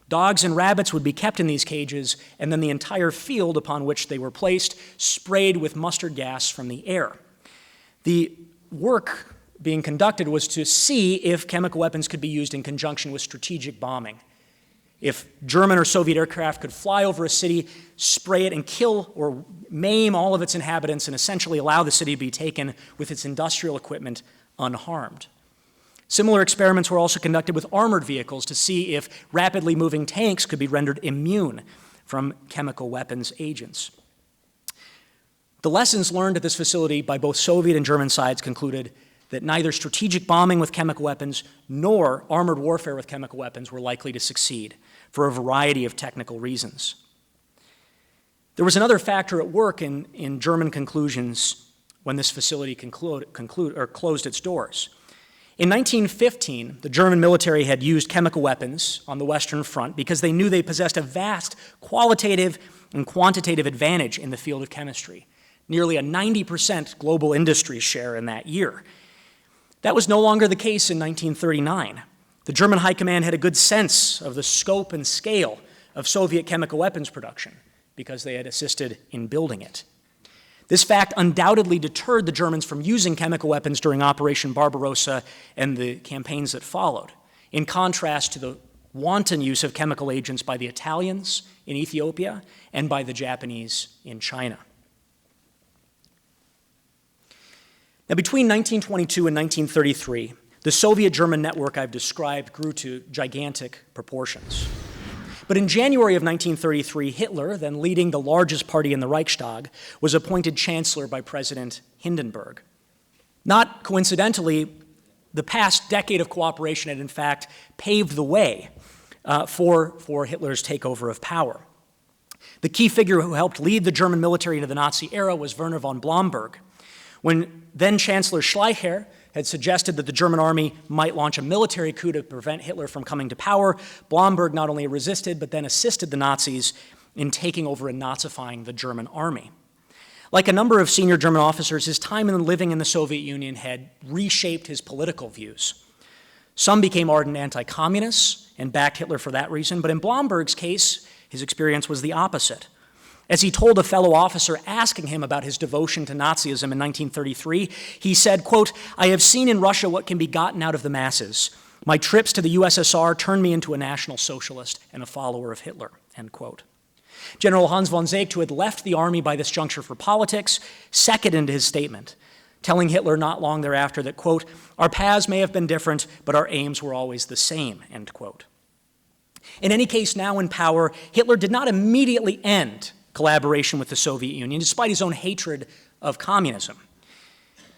Dogs and rabbits would be kept in these cages, and then the entire field upon which they were placed sprayed with mustard gas from the air. The work being conducted was to see if chemical weapons could be used in conjunction with strategic bombing. If German or Soviet aircraft could fly over a city, spray it, and kill or maim all of its inhabitants and essentially allow the city to be taken with its industrial equipment unharmed. Similar experiments were also conducted with armored vehicles to see if rapidly moving tanks could be rendered immune from chemical weapons agents. The lessons learned at this facility by both Soviet and German sides concluded that neither strategic bombing with chemical weapons nor armored warfare with chemical weapons were likely to succeed for a variety of technical reasons. There was another factor at work in German conclusions when this facility closed its doors. In 1915, the German military had used chemical weapons on the Western Front because they knew they possessed a vast qualitative and quantitative advantage in the field of chemistry, nearly a 90% global industry share in that year. That was no longer the case in 1939. The German High Command had a good sense of the scope and scale of Soviet chemical weapons production because they had assisted in building it. This fact undoubtedly deterred the Germans from using chemical weapons during Operation Barbarossa and the campaigns that followed, in contrast to the wanton use of chemical agents by the Italians in Ethiopia and by the Japanese in China. Now, between 1922 and 1933, the Soviet-German network I've described grew to gigantic proportions. But in January of 1933, Hitler, then leading the largest party in the Reichstag, was appointed chancellor by President Hindenburg. Not coincidentally, the past decade of cooperation had in fact paved the way for Hitler's takeover of power. The key figure who helped lead the German military into the Nazi era was Werner von Blomberg. When then-Chancellor Schleicher had suggested that the German army might launch a military coup to prevent Hitler from coming to power, Blomberg not only resisted, but then assisted the Nazis in taking over and Nazifying the German army. Like a number of senior German officers, his time living in the Soviet Union had reshaped his political views. Some became ardent anti-communists and backed Hitler for that reason, but in Blomberg's case, his experience was the opposite. As he told a fellow officer asking him about his devotion to Nazism in 1933, he said, quote, "I have seen in Russia what can be gotten out of the masses. My trips to the USSR turned me into a National Socialist and a follower of Hitler," end quote. General Hans von Zayk, who had left the army by this juncture for politics, seconded his statement, telling Hitler not long thereafter that, quote, "Our paths may have been different, but our aims were always the same," end quote. In any case, now in power, Hitler did not immediately end collaboration with the Soviet Union, despite his own hatred of communism.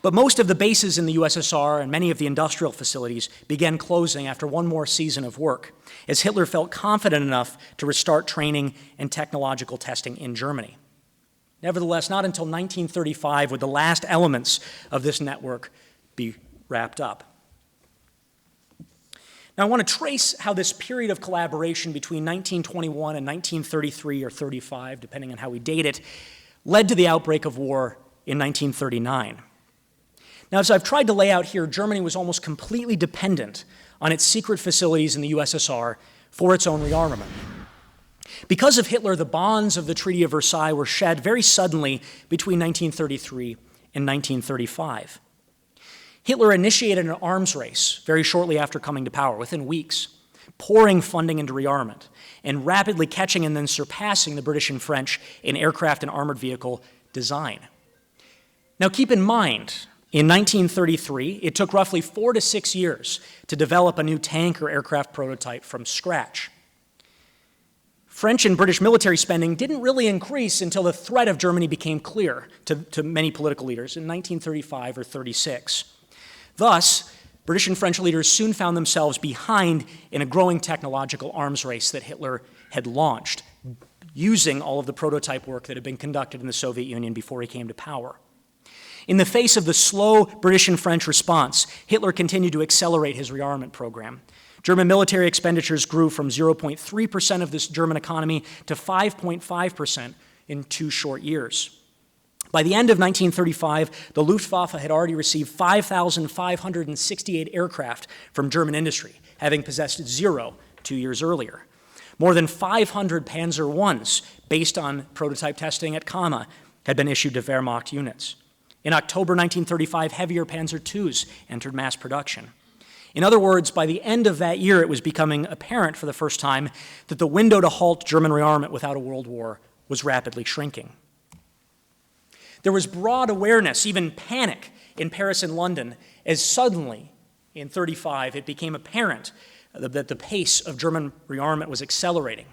But most of the bases in the USSR and many of the industrial facilities began closing after one more season of work, as Hitler felt confident enough to restart training and technological testing in Germany. Nevertheless, not until 1935 would the last elements of this network be wrapped up. Now, I want to trace how this period of collaboration between 1921 and 1933 or 35, depending on how we date it, led to the outbreak of war in 1939. Now, as I've tried to lay out here, Germany was almost completely dependent on its secret facilities in the USSR for its own rearmament. Because of Hitler, the bonds of the Treaty of Versailles were shed very suddenly between 1933 in 1935. Hitler initiated an arms race very shortly after coming to power, within weeks, pouring funding into rearmament and rapidly catching and then surpassing the British and French in aircraft and armored vehicle design. Now keep in mind, in 1933, it took roughly 4 to 6 years to develop a new tank or aircraft prototype from scratch. French and British military spending didn't really increase until the threat of Germany became clear to many political leaders in 1935 or 36. Thus, British and French leaders soon found themselves behind in a growing technological arms race that Hitler had launched, using all of the prototype work that had been conducted in the Soviet Union before he came to power. In the face of the slow British and French response, Hitler continued to accelerate his rearmament program. German military expenditures grew from 0.3% of this German economy to 5.5% in 2 short years. By the end of 1935, the Luftwaffe had already received 5,568 aircraft from German industry, having possessed 0 2 years earlier. More than 500 Panzer Is, based on prototype testing at Kama, had been issued to Wehrmacht units. In October 1935, heavier Panzer IIs entered mass production. In other words, by the end of that year, it was becoming apparent for the first time that the window to halt German rearmament without a world war was rapidly shrinking. There was broad awareness, even panic, in Paris and London, as suddenly, in 1935, it became apparent that the pace of German rearmament was accelerating.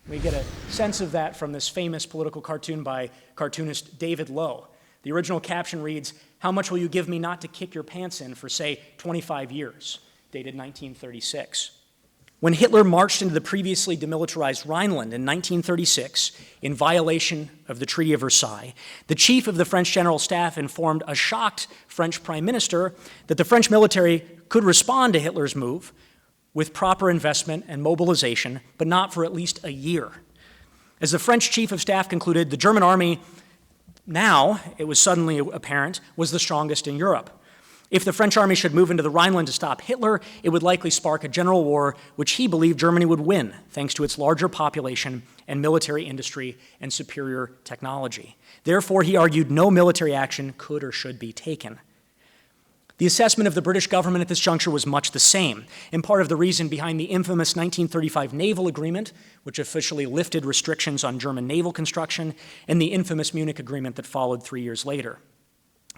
We get a sense of that from this famous political cartoon by cartoonist David Lowe. The original caption reads, "How much will you give me not to kick your pants in for, say, 25 years?" dated 1936. When Hitler marched into the previously demilitarized Rhineland in 1936, in violation of the Treaty of Versailles, the chief of the French General Staff informed a shocked French Prime Minister that the French military could respond to Hitler's move with proper investment and mobilization, but not for at least a year. As the French Chief of Staff concluded, the German army, now, it was suddenly apparent, was the strongest in Europe. If the French army should move into the Rhineland to stop Hitler, it would likely spark a general war which he believed Germany would win, thanks to its larger population and military industry and superior technology. Therefore, he argued no military action could or should be taken. The assessment of the British government at this juncture was much the same, and part of the reason behind the infamous 1935 Naval Agreement, which officially lifted restrictions on German naval construction, and the infamous Munich Agreement that followed 3 years later.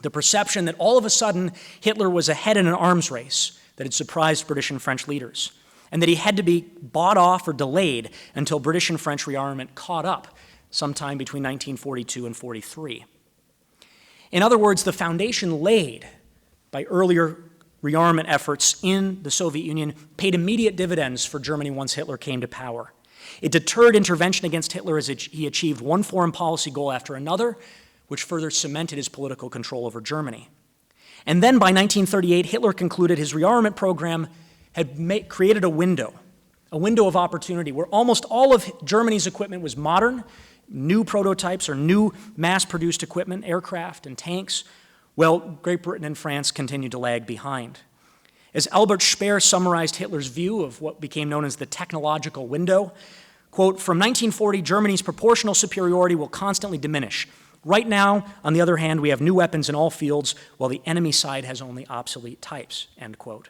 The perception that all of a sudden Hitler was ahead in an arms race that had surprised British and French leaders, and that he had to be bought off or delayed until British and French rearmament caught up sometime between 1942 and 43. In other words, the foundation laid by earlier rearmament efforts in the Soviet Union paid immediate dividends for Germany once Hitler came to power. It deterred intervention against Hitler as he achieved one foreign policy goal after another, which further cemented his political control over Germany. And then by 1938, Hitler concluded his rearmament program had created a window of opportunity where almost all of Germany's equipment was modern, new prototypes or new mass-produced equipment, aircraft and tanks. Well, Great Britain and France continued to lag behind. As Albert Speer summarized Hitler's view of what became known as the technological window, quote, "From 1940, Germany's proportional superiority will constantly diminish. Right now, on the other hand, we have new weapons in all fields, while the enemy side has only obsolete types," end quote.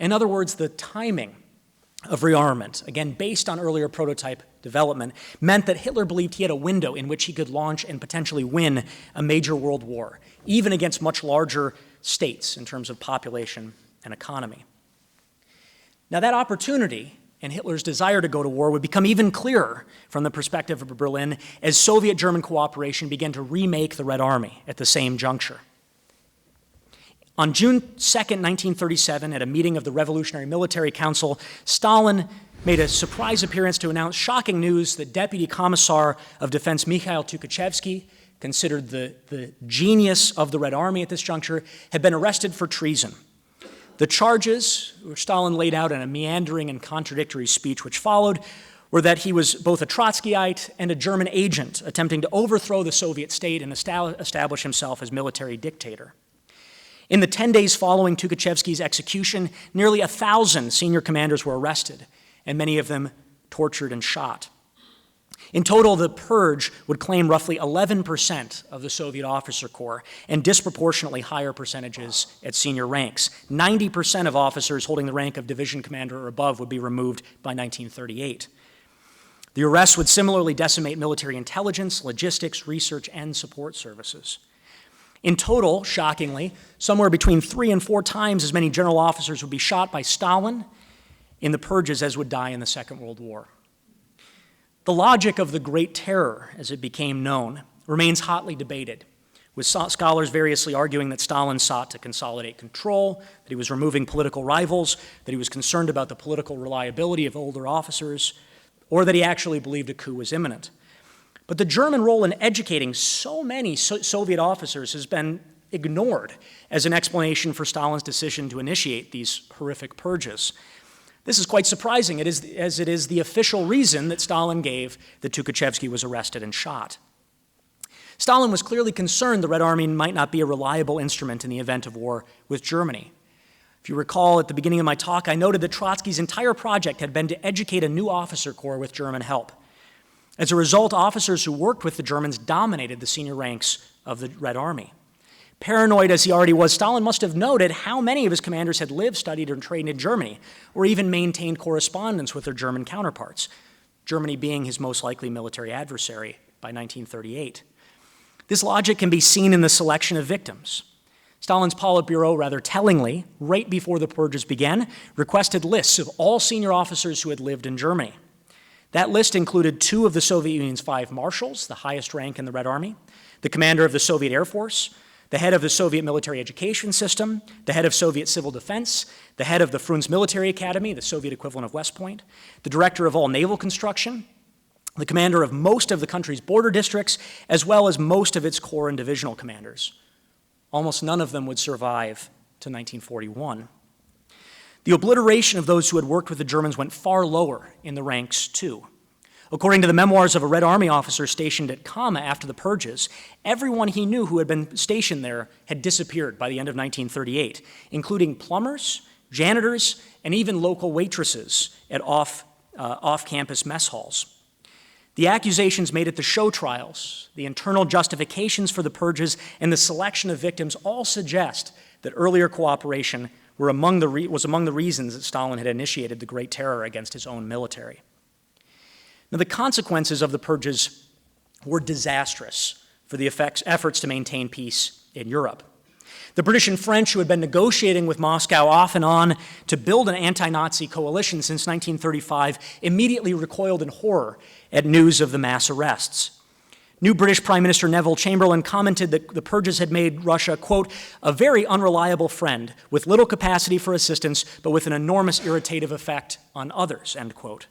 In other words, the timing of rearmament, again based on earlier prototype development, meant that Hitler believed he had a window in which he could launch and potentially win a major world war, even against much larger states in terms of population and economy. Now that opportunity and Hitler's desire to go to war would become even clearer from the perspective of Berlin as Soviet-German cooperation began to remake the Red Army at the same juncture. On June 2nd, 1937, at a meeting of the Revolutionary Military Council, Stalin made a surprise appearance to announce shocking news that Deputy Commissar of Defense Mikhail Tukhachevsky, considered the genius of the Red Army at this juncture, had been arrested for treason. The charges, which Stalin laid out in a meandering and contradictory speech which followed, were that he was both a Trotskyite and a German agent attempting to overthrow the Soviet state and establish himself as military dictator. In the 10 days following Tukhachevsky's execution, nearly 1,000 senior commanders were arrested, and many of them tortured and shot. In total, the purge would claim roughly 11% of the Soviet officer corps and disproportionately higher percentages at senior ranks. 90% of officers holding the rank of division commander or above would be removed by 1938. The arrests would similarly decimate military intelligence, logistics, research, and support services. In total, shockingly, somewhere between 3 and 4 times as many general officers would be shot by Stalin in the purges as would die in the Second World War. The logic of the Great Terror, as it became known, remains hotly debated, with scholars variously arguing that Stalin sought to consolidate control, that he was removing political rivals, that he was concerned about the political reliability of older officers, or that he actually believed a coup was imminent. But the German role in educating so many Soviet officers has been ignored as an explanation for Stalin's decision to initiate these horrific purges. This is quite surprising, as it is the official reason that Stalin gave that Tukhachevsky was arrested and shot. Stalin was clearly concerned the Red Army might not be a reliable instrument in the event of war with Germany. If you recall, at the beginning of my talk, I noted that Trotsky's entire project had been to educate a new officer corps with German help. As a result, officers who worked with the Germans dominated the senior ranks of the Red Army. Paranoid as he already was, Stalin must have noted how many of his commanders had lived, studied, and trained in Germany, or even maintained correspondence with their German counterparts, Germany being his most likely military adversary by 1938. This logic can be seen in the selection of victims. Stalin's Politburo, rather tellingly, right before the purges began, requested lists of all senior officers who had lived in Germany. That list included 2 of the Soviet Union's 5 marshals, the highest rank in the Red Army, the commander of the Soviet Air Force, the head of the Soviet military education system, the head of Soviet civil defense, the head of the Frunze Military Academy, the Soviet equivalent of West Point, the director of all naval construction, the commander of most of the country's border districts, as well as most of its corps and divisional commanders. Almost none of them would survive to 1941. The obliteration of those who had worked with the Germans went far lower in the ranks, too. According to the memoirs of a Red Army officer stationed at Kama after the purges, everyone he knew who had been stationed there had disappeared by the end of 1938, including plumbers, janitors, and even local waitresses at off-campus mess halls. The accusations made at the show trials, the internal justifications for the purges, and the selection of victims all suggest that earlier cooperation was among the reasons that Stalin had initiated the Great Terror against his own military. Now, the consequences of the purges were disastrous for the efforts to maintain peace in Europe. The British and French, who had been negotiating with Moscow off and on to build an anti-Nazi coalition since 1935, immediately recoiled in horror at news of the mass arrests. New British Prime Minister Neville Chamberlain commented that the purges had made Russia, quote, a very unreliable friend with little capacity for assistance, but with an enormous irritative effect on others, end quote.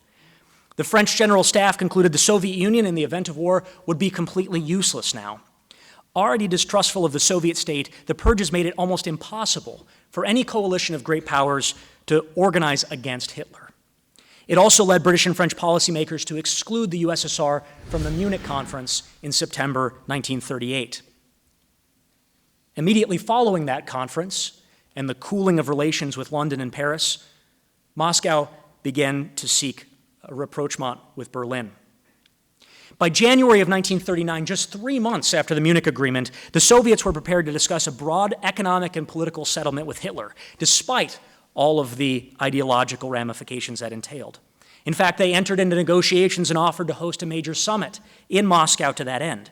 The French General Staff concluded the Soviet Union, in the event of war, would be completely useless now. Already distrustful of the Soviet state, the purges made it almost impossible for any coalition of great powers to organize against Hitler. It also led British and French policymakers to exclude the USSR from the Munich Conference in September 1938. Immediately following that conference and the cooling of relations with London and Paris, Moscow began to seek a rapprochement with Berlin. By January of 1939, just 3 months after the Munich Agreement, the Soviets were prepared to discuss a broad economic and political settlement with Hitler, despite all of the ideological ramifications that entailed. In fact, they entered into negotiations and offered to host a major summit in Moscow to that end.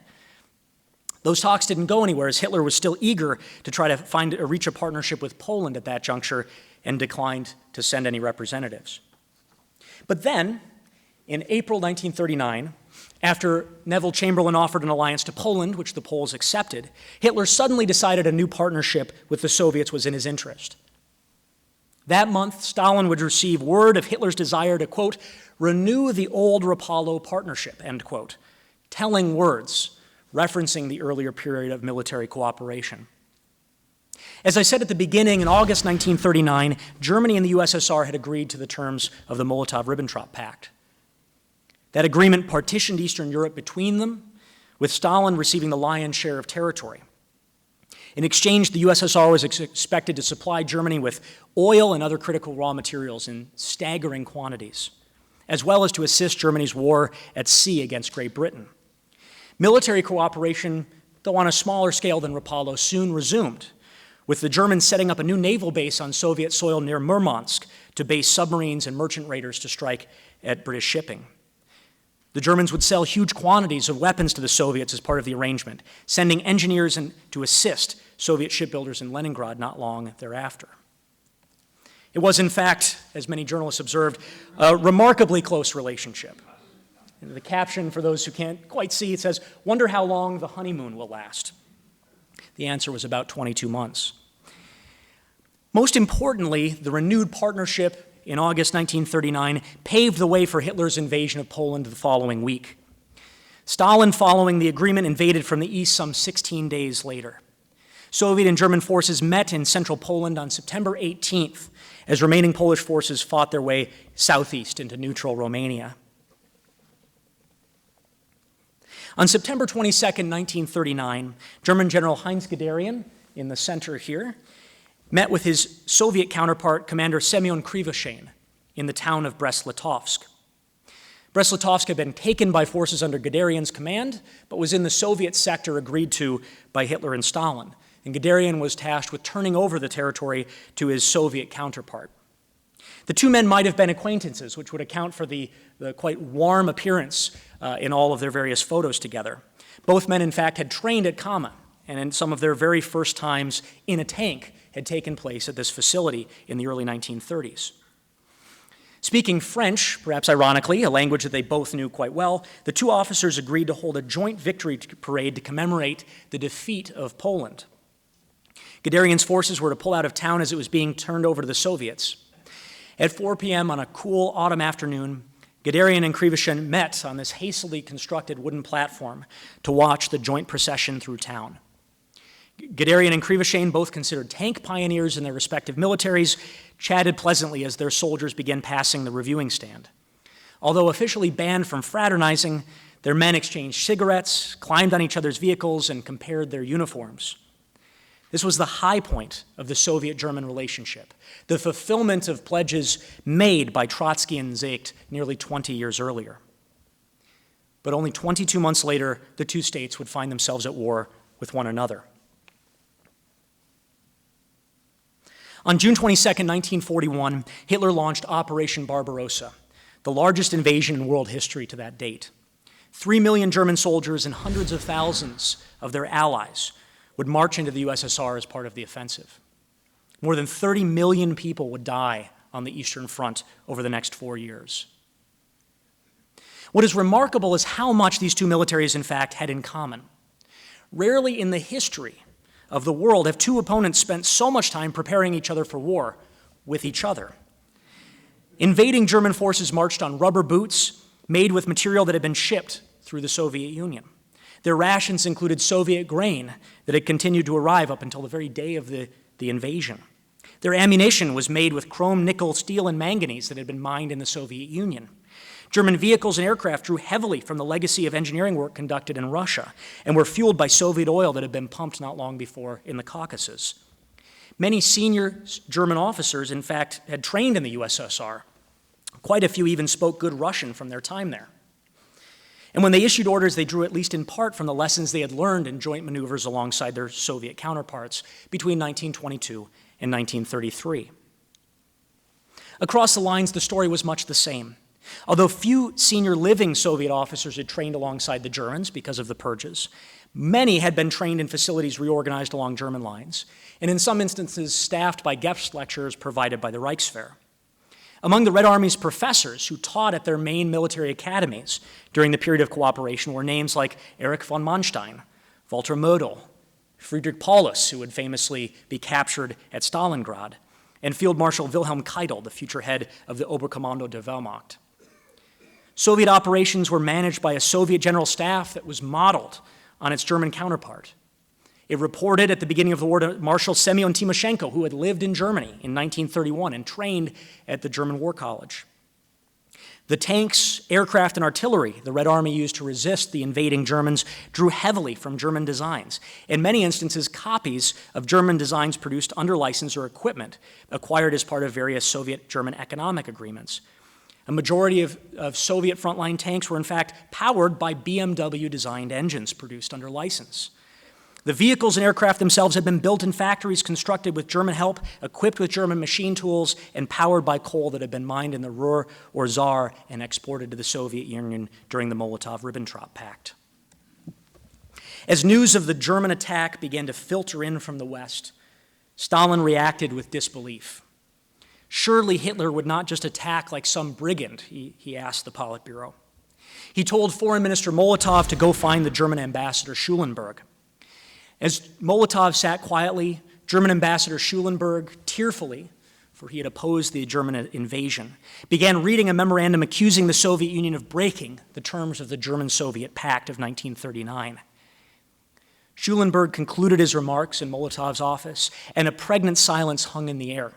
Those talks didn't go anywhere, as Hitler was still eager to try to reach a partnership with Poland at that juncture and declined to send any representatives. But then, in April 1939, after Neville Chamberlain offered an alliance to Poland, which the Poles accepted, Hitler suddenly decided a new partnership with the Soviets was in his interest. That month, Stalin would receive word of Hitler's desire to, quote, renew the old Rapallo partnership, end quote, telling words referencing the earlier period of military cooperation. As I said at the beginning, in August 1939, Germany and the USSR had agreed to the terms of the Molotov-Ribbentrop Pact. That agreement partitioned Eastern Europe between them, with Stalin receiving the lion's share of territory. In exchange, the USSR was expected to supply Germany with oil and other critical raw materials in staggering quantities. as well as to assist Germany's war at sea against Great Britain. Military cooperation, though on a smaller scale than Rapallo, soon resumed, with the Germans setting up a new naval base on Soviet soil near Murmansk to base submarines and merchant raiders to strike at British shipping. The Germans would sell huge quantities of weapons to the Soviets as part of the arrangement, sending engineers to assist Soviet shipbuilders in Leningrad not long thereafter. It was, in fact, as many journalists observed, a remarkably close relationship. And the caption, for those who can't quite see, it says, "Wonder how long the honeymoon will last." The answer was about 22 months. Most importantly, the renewed partnership in August 1939 paved the way for Hitler's invasion of Poland the following week. Stalin, following the agreement, invaded from the east some 16 days later. Soviet and German forces met in central Poland on September 18th as remaining Polish forces fought their way southeast into neutral Romania. On September 22nd, 1939, German General Heinz Guderian, in the center here, met with his Soviet counterpart, Commander Semyon Krivoshein, in the town of Brest-Litovsk. Brest-Litovsk had been taken by forces under Guderian's command, but was in the Soviet sector agreed to by Hitler and Stalin, and Guderian was tasked with turning over the territory to his Soviet counterpart. The two men might have been acquaintances, which would account for the quite warm appearance in all of their various photos together. Both men, in fact, had trained at Kama, and in some of their very first times in a tank had taken place at this facility in the early 1930s. Speaking French, perhaps ironically, a language that they both knew quite well, the two officers agreed to hold a joint victory parade to commemorate the defeat of Poland. Guderian's forces were to pull out of town as it was being turned over to the Soviets. At 4 p.m. on a cool autumn afternoon, Guderian and Krivoshein met on this hastily constructed wooden platform to watch the joint procession through town. Guderian and Krivoshein, both considered tank pioneers in their respective militaries, chatted pleasantly as their soldiers began passing the reviewing stand. Although officially banned from fraternizing, their men exchanged cigarettes, climbed on each other's vehicles, and compared their uniforms. This was the high point of the Soviet-German relationship, the fulfillment of pledges made by Trotsky and Zecht nearly 20 years earlier. But only 22 months later, the two states would find themselves at war with one another. On June 22, 1941, Hitler launched Operation Barbarossa, the largest invasion in world history to that date. 3 million German soldiers and hundreds of thousands of their allies would march into the USSR as part of the offensive. More than 30 million people would die on the Eastern Front over the next 4 years. What is remarkable is how much these two militaries, in fact, had in common. Rarely in the history of the world have two opponents spent so much time preparing each other for war with each other. Invading German forces marched on rubber boots made with material that had been shipped through the Soviet Union. Their rations included Soviet grain that had continued to arrive up until the very day of the invasion. Their ammunition was made with chrome, nickel, steel, and manganese that had been mined in the Soviet Union. German vehicles and aircraft drew heavily from the legacy of engineering work conducted in Russia and were fueled by Soviet oil that had been pumped not long before in the Caucasus. Many senior German officers, in fact, had trained in the USSR. Quite a few even spoke good Russian from their time there. And when they issued orders, they drew at least in part from the lessons they had learned in joint maneuvers alongside their Soviet counterparts between 1922 and 1933. Across the lines, the story was much the same. Although few senior living Soviet officers had trained alongside the Germans because of the purges, many had been trained in facilities reorganized along German lines, and in some instances staffed by guest lecturers provided by the Reichswehr. Among the Red Army's professors who taught at their main military academies during the period of cooperation were names like Erich von Manstein, Walter Model, Friedrich Paulus, who would famously be captured at Stalingrad, and Field Marshal Wilhelm Keitel, the future head of the Oberkommando der Wehrmacht. Soviet operations were managed by a Soviet general staff that was modeled on its German counterpart. It reported at the beginning of the war to Marshal Semyon Timoshenko, who had lived in Germany in 1931 and trained at the German War College. The tanks, aircraft, and artillery the Red Army used to resist the invading Germans drew heavily from German designs. In many instances, copies of German designs produced under license or equipment acquired as part of various Soviet-German economic agreements. A majority of Soviet frontline tanks were in fact powered by BMW-designed engines produced under license. The vehicles and aircraft themselves had been built in factories constructed with German help, equipped with German machine tools, and powered by coal that had been mined in the Ruhr or Saar and exported to the Soviet Union during the Molotov-Ribbentrop Pact. As news of the German attack began to filter in from the West, Stalin reacted with disbelief. Surely Hitler would not just attack like some brigand, he asked the Politburo. He told Foreign Minister Molotov to go find the German ambassador Schulenburg. As Molotov sat quietly, German ambassador Schulenburg, tearfully, for he had opposed the German invasion, began reading a memorandum accusing the Soviet Union of breaking the terms of the German-Soviet Pact of 1939. Schulenburg concluded his remarks in Molotov's office, and a pregnant silence hung in the air.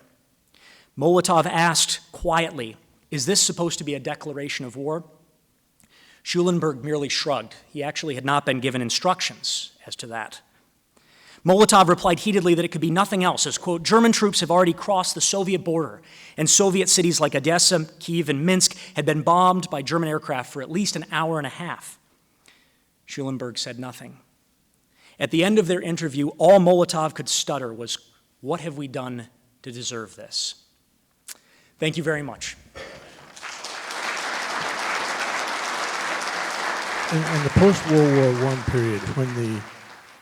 Molotov asked quietly, "Is this supposed to be a declaration of war?" Schulenburg merely shrugged. He actually had not been given instructions as to that. Molotov replied heatedly that it could be nothing else, as, quote, "German troops have already crossed the Soviet border, and Soviet cities like Odessa, Kiev, and Minsk had been bombed by German aircraft for at least an hour and a half." Schulenburg said nothing. At the end of their interview, all Molotov could stutter was, "What have we done to deserve this?" Thank you very much.
In the post-World War I period, when the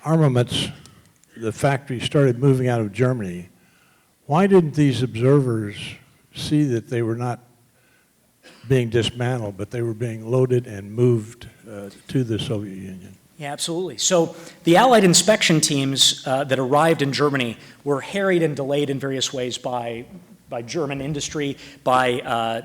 armaments, the factories started moving out of Germany, why didn't these observers see that they were not being dismantled, but they were being loaded and moved to the Soviet Union?
Yeah, absolutely. So the Allied inspection teams that arrived in Germany were harried and delayed in various ways by German industry, by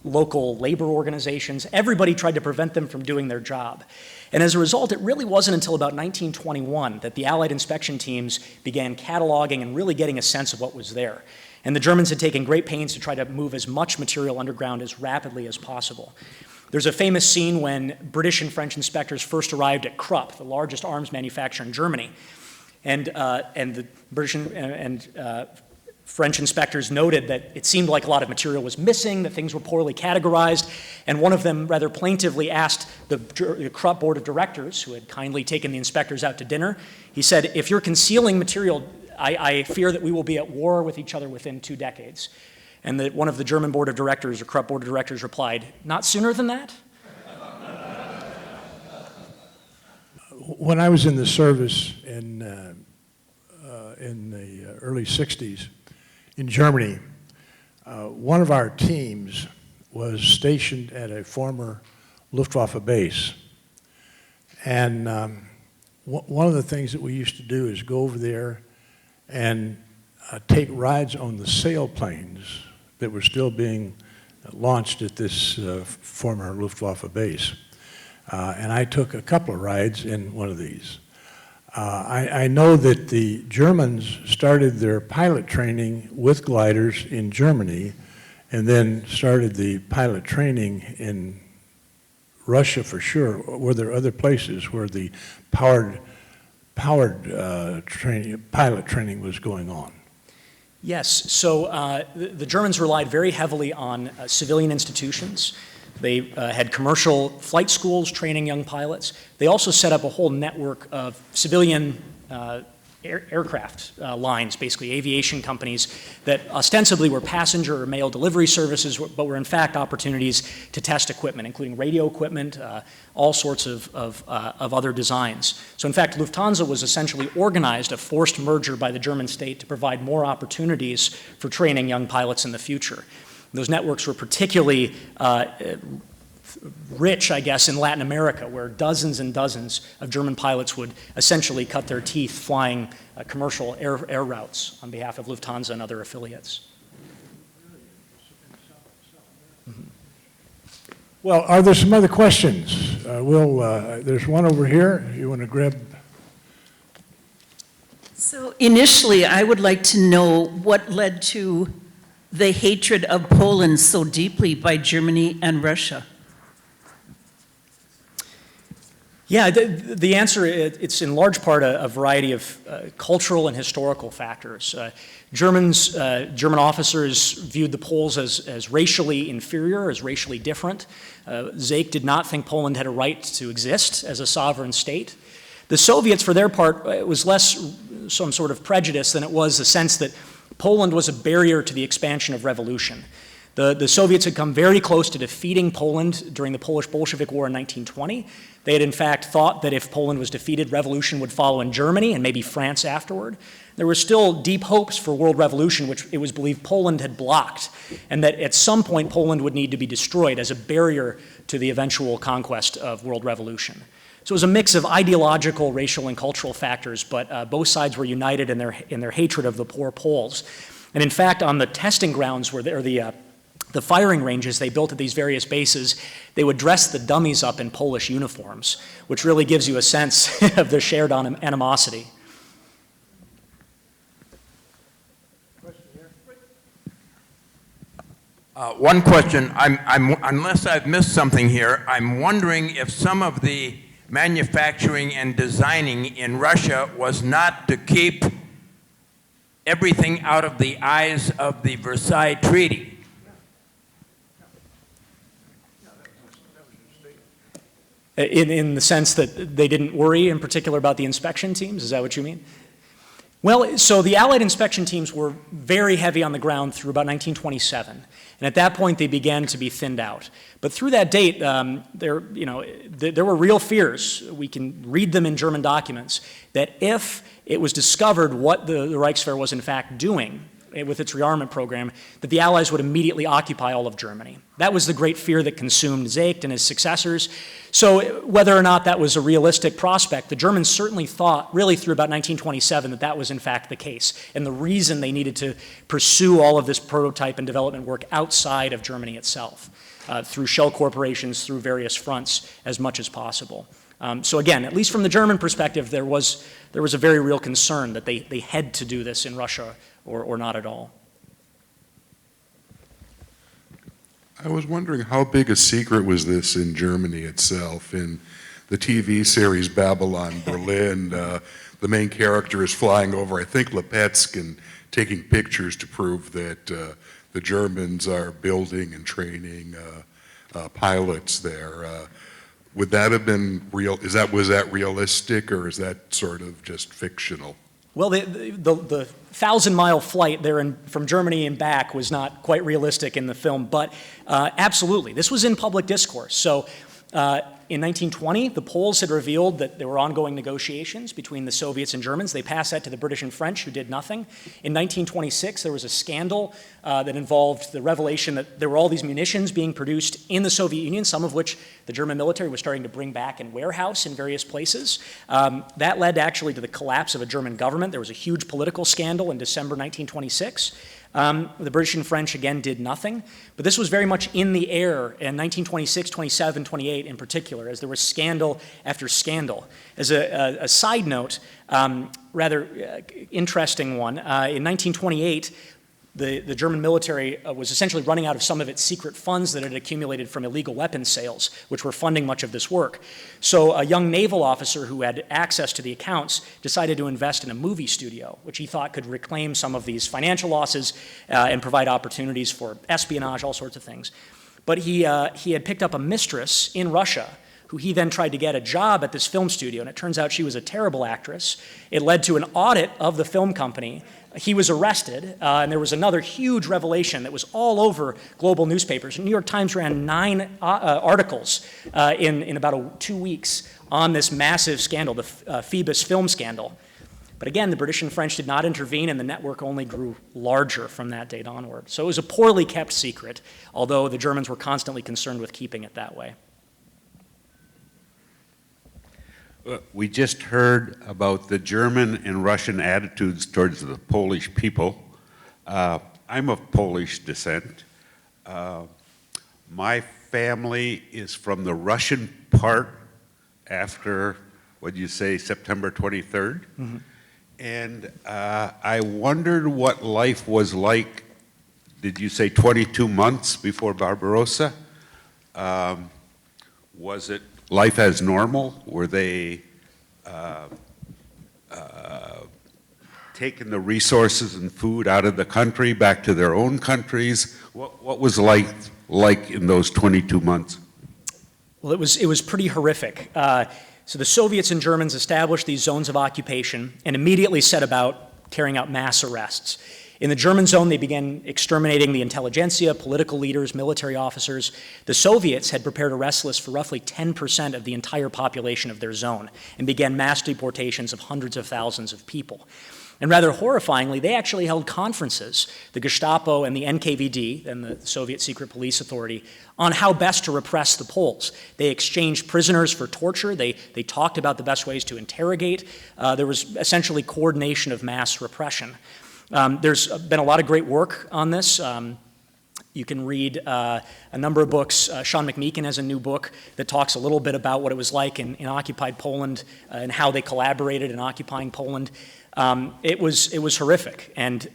local labor organizations. Everybody tried to prevent them from doing their job. And as a result, it really wasn't until about 1921 that the Allied inspection teams began cataloging and really getting a sense of what was there. And the Germans had taken great pains to try to move as much material underground as rapidly as possible. There's a famous scene when British and French inspectors first arrived at Krupp, the largest arms manufacturer in Germany. And the British and French inspectors noted that it seemed like a lot of material was missing, that things were poorly categorized, and one of them rather plaintively asked the Krupp board of directors, who had kindly taken the inspectors out to dinner, he said, "If you're concealing material, I fear that we will be at war with each other within 2 decades. And that one of the German board of directors, or Krupp board of directors, replied, "Not sooner than that?"
When I was in the service in the early 60s in Germany, one of our teams was stationed at a former Luftwaffe base. And one of the things that we used to do is go over there and take rides on the sailplanes that were still being launched at this former Luftwaffe base. And I took a couple of rides in one of these. I know that the Germans started their pilot training with gliders in Germany and then started the pilot training in Russia for sure. Were there other places where the pilot training was going on?
Yes, so the Germans relied very heavily on civilian institutions. They had commercial flight schools training young pilots. They also set up a whole network of civilian aircraft lines, basically aviation companies that ostensibly were passenger or mail delivery services, but were in fact opportunities to test equipment, including radio equipment, all sorts of other designs. So in fact, Lufthansa was essentially organized, a forced merger by the German state to provide more opportunities for training young pilots in the future. Those networks were particularly rich, I guess, in Latin America, where dozens and dozens of German pilots would essentially cut their teeth flying commercial air routes on behalf of Lufthansa and other affiliates.
Well, are there some other questions? There's one over here. You want to grab?
So initially, I would like to know what led to the hatred of Poland so deeply by Germany and Russia.
Yeah, the answer, it's in large part a variety of cultural and historical factors. German officers viewed the Poles as racially inferior, as racially different. Zeke did not think Poland had a right to exist as a sovereign state. The Soviets, for their part, it was less some sort of prejudice than it was a sense that Poland was a barrier to the expansion of revolution. The Soviets had come very close to defeating Poland during the Polish Bolshevik War in 1920. They had in fact thought that if Poland was defeated, revolution would follow in Germany and maybe France afterward. There were still deep hopes for world revolution, which it was believed Poland had blocked, and that at some point Poland would need to be destroyed as a barrier to the eventual conquest of world revolution. So it was a mix of ideological, racial, and cultural factors, but both sides were united in their hatred of the poor Poles. And in fact, on the testing grounds where the firing ranges they built at these various bases, they would dress the dummies up in Polish uniforms, which really gives you a sense of their shared animosity.
One question, unless I've missed something here, I'm wondering if some of the manufacturing and designing in Russia was not to keep everything out of the eyes of the Versailles Treaty.
In the sense that they didn't worry in particular about the inspection teams? Is that what you mean? Well, so the Allied inspection teams were very heavy on the ground through about 1927. And at that point, they began to be thinned out. But through that date, there were real fears. We can read them in German documents, that if it was discovered what the Reichswehr was in fact doing with its rearmament program, that the Allies would immediately occupy all of Germany. That was the great fear that consumed Zeke and his successors. So whether or not that was a realistic prospect, the Germans certainly thought, really through about 1927, that that was in fact the case, and the reason they needed to pursue all of this prototype and development work outside of Germany itself, through shell corporations, through various fronts, as much as possible. So again, at least from the German perspective, there was a very real concern that they had to do this in Russia or not at all.
I was wondering how big a secret was this in Germany itself? In the TV series Babylon Berlin, the main character is flying over, I think, Lipetsk and taking pictures to prove that the Germans are building and training pilots there. Would that have been real? Was that realistic, or is that sort of just fictional?
Well, the 1,000-mile flight there from Germany and back was not quite realistic in the film, but absolutely. This was in public discourse. So in 1920, the Poles had revealed that there were ongoing negotiations between the Soviets and Germans. They passed that to the British and French, who did nothing. In 1926, there was a scandal that involved the revelation that there were all these munitions being produced in the Soviet Union, some of which the German military was starting to bring back and warehouse in various places. That led actually to the collapse of a German government. There was a huge political scandal in December 1926. The British and French, again, did nothing. But this was very much in the air in 1926, 27, 28 in particular, as there was scandal after scandal. As a side note, rather interesting one, in 1928, the German military was essentially running out of some of its secret funds that had accumulated from illegal weapons sales, which were funding much of this work. So a young naval officer who had access to the accounts decided to invest in a movie studio, which he thought could reclaim some of these financial losses and provide opportunities for espionage, all sorts of things. But he had picked up a mistress in Russia who he then tried to get a job at this film studio, and it turns out she was a terrible actress. It led to an audit of the film company. He was arrested, and there was another huge revelation that was all over global newspapers. The New York Times ran 9 articles in about 2 weeks on this massive scandal, the Phoebus film scandal. But again, the British and French did not intervene, and the network only grew larger from that date onward. So it was a poorly kept secret, although the Germans were constantly concerned with keeping it that way.
We just heard about the German and Russian attitudes towards the Polish people. I'm of Polish descent. My family is from the Russian part after, what do you say, September 23rd? Mm-hmm. And I wondered what life was like, did you say 22 months before Barbarossa? Was it life as normal? Were they taking the resources and food out of the country back to their own countries? What was life like in those 22 months?
Well, it was pretty horrific. So the Soviets and Germans established these zones of occupation and immediately set about carrying out mass arrests. In the German zone, they began exterminating the intelligentsia, political leaders, military officers. The Soviets had prepared arrest lists for roughly 10% of the entire population of their zone and began mass deportations of hundreds of thousands of people. And rather horrifyingly, they actually held conferences, the Gestapo and the NKVD, and the Soviet Secret Police Authority, on how best to repress the Poles. They exchanged prisoners for torture. They talked about the best ways to interrogate. There was essentially coordination of mass repression. There's been a lot of great work on this. You can read a number of books. Sean McMeekin has a new book that talks a little bit about what it was like in occupied Poland and how they collaborated in occupying Poland. It was horrific. And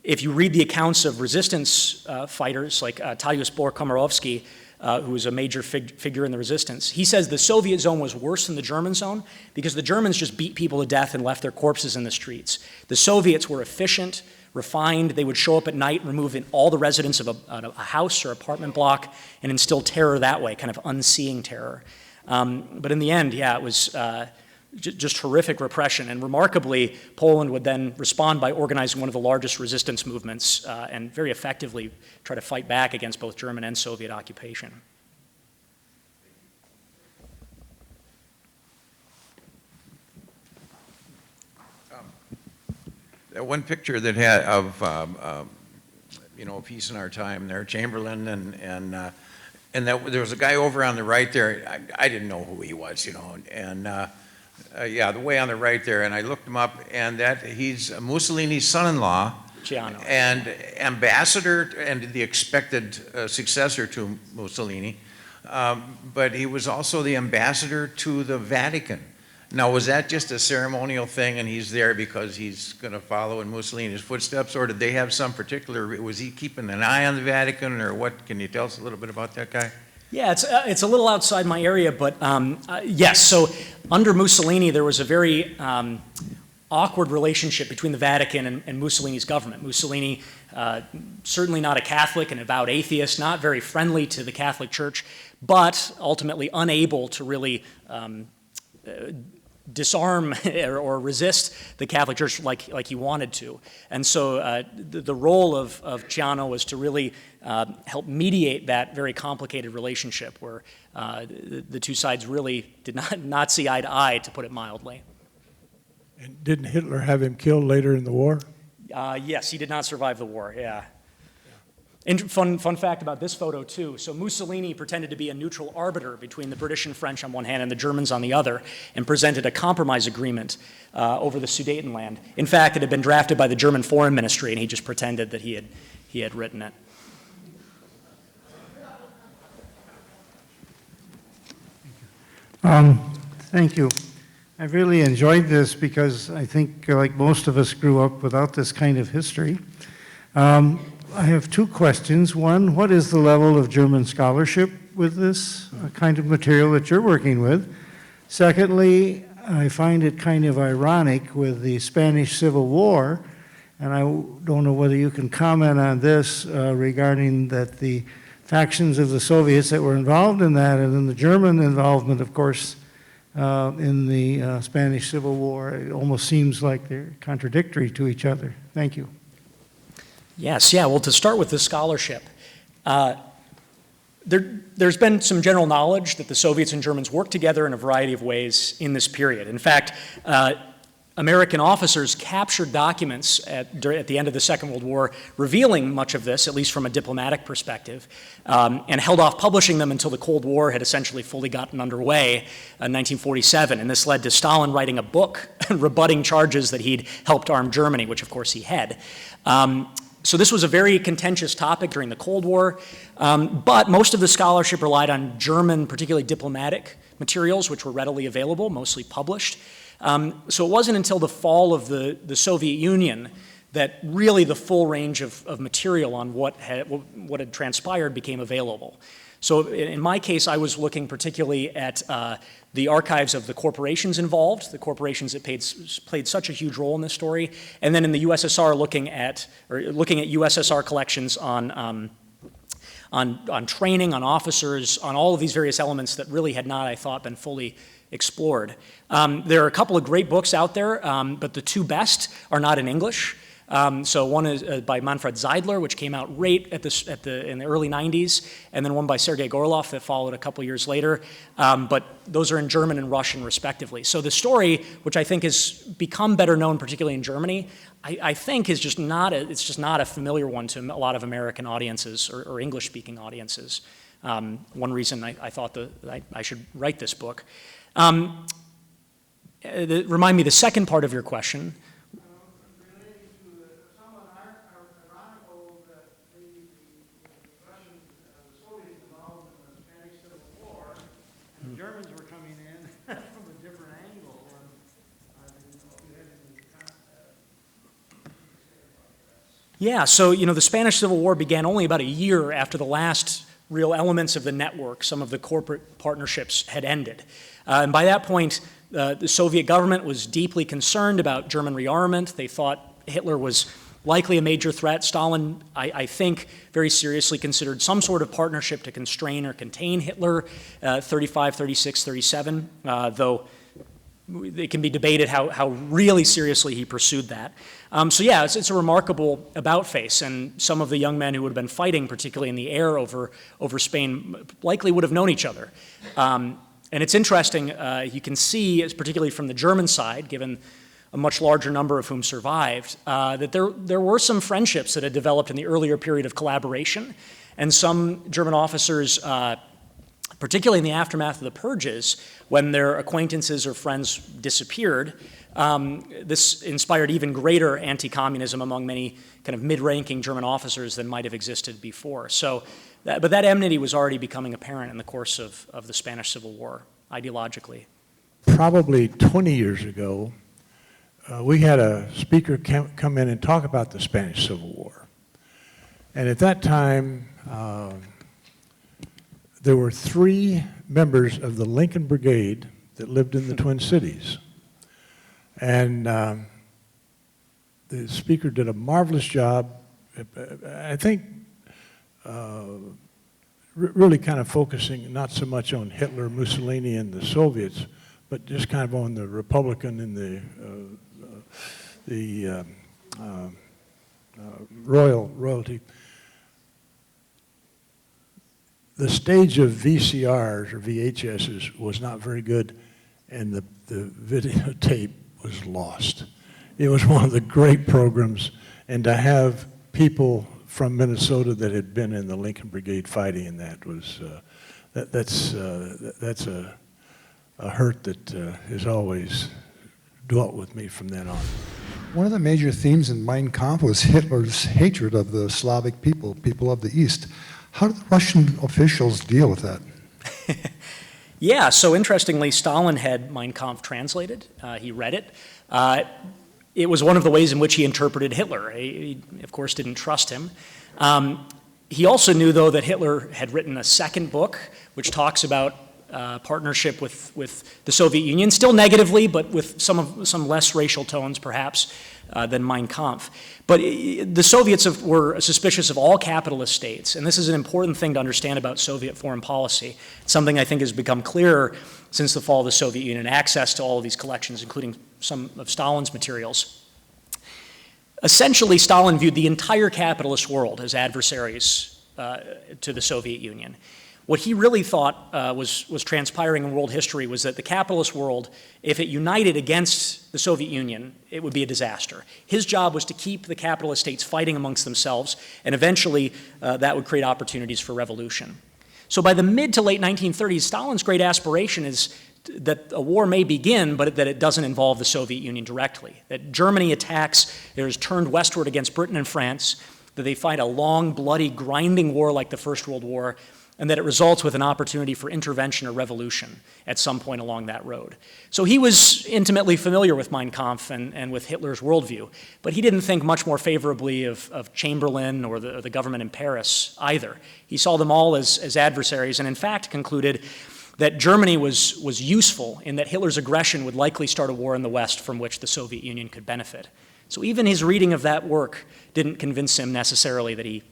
if you read the accounts of resistance fighters like Tadeusz Komorowski, who was a major figure in the resistance, he says the Soviet zone was worse than the German zone because the Germans just beat people to death and left their corpses in the streets. The Soviets were efficient, refined. They would show up at night, remove all the residents of a house or apartment block, and instill terror that way, kind of unseeing terror. But in the end, yeah, it was just horrific repression. And remarkably, Poland would then respond by organizing one of the largest resistance movements and very effectively try to fight back against both German and Soviet occupation.
That one picture that had of peace in our time there, Chamberlain, and that there was a guy over on the right there. I didn't know who he was, and yeah, the way on the right there, and I looked him up, and that he's Mussolini's son-in-law,
Giano.
and ambassador, and the expected successor to Mussolini, but he was also the ambassador to the Vatican. Now, was that just a ceremonial thing, and he's there because he's going to follow in Mussolini's footsteps, or did they have some particular, was he keeping an eye on the Vatican, or what? Can you tell us a little bit about that guy?
Yeah, it's a little outside my area, but yes. So under Mussolini, there was a very awkward relationship between the Vatican and Mussolini's government. Mussolini, certainly not a Catholic, an avowed atheist, not very friendly to the Catholic Church, but ultimately unable to really disarm or resist the Catholic Church like he wanted to. And so the role of Giano was to really help mediate that very complicated relationship where the two sides really did not see eye to eye, to put it mildly.
And didn't Hitler have him killed later in the war?
Yes, he did not survive the war, yeah. And fun fact about this photo, too. So Mussolini pretended to be a neutral arbiter between the British and French on one hand and the Germans on the other, and presented a compromise agreement over the Sudetenland. In fact, it had been drafted by the German Foreign Ministry, and he just pretended that he had written it.
Thank you. I've really enjoyed this because I think, like most of us, grew up without this kind of history. I have two questions. One, what is the level of German scholarship with this kind of material that you're working with? Secondly, I find it kind of ironic with the Spanish Civil War, and I don't know whether you can comment on this regarding that the factions of the Soviets that were involved in that, and then the German involvement, of course, in the Spanish Civil War. It almost seems like they're contradictory to each other. Thank you.
Yes, yeah. Well, to start with the scholarship, there's been some general knowledge that the Soviets and Germans worked together in a variety of ways in this period. In fact, American officers captured documents at the end of the Second World War revealing much of this, at least from a diplomatic perspective, and held off publishing them until the Cold War had essentially fully gotten underway in 1947. And this led to Stalin writing a book rebutting charges that he'd helped arm Germany, which of course he had. So this was a very contentious topic during the Cold War, but most of the scholarship relied on German, particularly diplomatic materials, which were readily available, mostly published. So it wasn't until the fall of the Soviet Union that really the full range of material on what had transpired became available. So in my case, I was looking particularly at the archives of the corporations involved, the corporations that played such a huge role in this story, and then in the USSR looking at USSR collections on training, on officers, on all of these various elements that really had not, I thought, been fully explored. There are a couple of great books out there, but the two best are not in English. So one is by Manfred Seidler, which came out right in the early 90s, and then one by Sergei Gorlov that followed a couple years later. But those are in German and Russian, respectively. So the story, which I think has become better known, particularly in Germany, I think is just not a familiar one to a lot of American audiences or English-speaking audiences. One reason I thought that I should write this book. Remind me the second part of your question.
Germans were coming in from a different angle.
Yeah, so the Spanish Civil War began only about a year after the last real elements of the network, some of the corporate partnerships, had ended. And by that point, the Soviet government was deeply concerned about German rearmament. They thought Hitler was likely a major threat. Stalin, I think, very seriously considered some sort of partnership to constrain or contain Hitler, 35, 36, 37, though it can be debated how really seriously he pursued that. So yeah, it's a remarkable about-face, and some of the young men who would have been fighting, particularly in the air over Spain, likely would have known each other. And it's interesting, you can see, particularly from the German side, given a much larger number of whom survived, that there were some friendships that had developed in the earlier period of collaboration, and some German officers, particularly in the aftermath of the purges, when their acquaintances or friends disappeared, this inspired even greater anti-communism among many kind of mid-ranking German officers than might have existed before. So, but that enmity was already becoming apparent in the course of the Spanish Civil War, ideologically.
Probably 20 years ago, we had a speaker come in and talk about the Spanish Civil War. And at that time, there were 3 members of the Lincoln Brigade that lived in the Twin Cities. And the speaker did a marvelous job, I think, really kind of focusing not so much on Hitler, Mussolini, and the Soviets, but just kind of on the Republican and the royalty. The stage of VCRs or VHSs was not very good, and the videotape was lost. It was one of the great programs, and to have people from Minnesota that had been in the Lincoln Brigade fighting in that was that's a hurt that has always dwelt with me from then on.
One of the major themes in Mein Kampf was Hitler's hatred of the Slavic people of the East. How did the Russian officials deal with that?
Yeah, so interestingly, Stalin had Mein Kampf translated. He read it. It was one of the ways in which he interpreted Hitler. He of course, didn't trust him. He also knew, though, that Hitler had written a second book, which talks about partnership with the Soviet Union, still negatively, but with some less racial tones, perhaps, than Mein Kampf. But the Soviets were suspicious of all capitalist states, and this is an important thing to understand about Soviet foreign policy. It's something I think has become clearer since the fall of the Soviet Union, access to all of these collections, including some of Stalin's materials. Essentially, Stalin viewed the entire capitalist world as adversaries to the Soviet Union. What he really thought was transpiring in world history was that the capitalist world, if it united against the Soviet Union, it would be a disaster. His job was to keep the capitalist states fighting amongst themselves, and eventually that would create opportunities for revolution. So by the mid to late 1930s, Stalin's great aspiration is that a war may begin, but that it doesn't involve the Soviet Union directly. That Germany attacks, is turned westward against Britain and France, that they fight a long, bloody, grinding war like the First World War, and that it results with an opportunity for intervention or revolution at some point along that road. So he was intimately familiar with Mein Kampf and with Hitler's worldview, but he didn't think much more favorably of Chamberlain or the government in Paris either. He saw them all as adversaries, and in fact concluded that Germany was useful in that Hitler's aggression would likely start a war in the West from which the Soviet Union could benefit. So even his reading of that work didn't convince him necessarily that he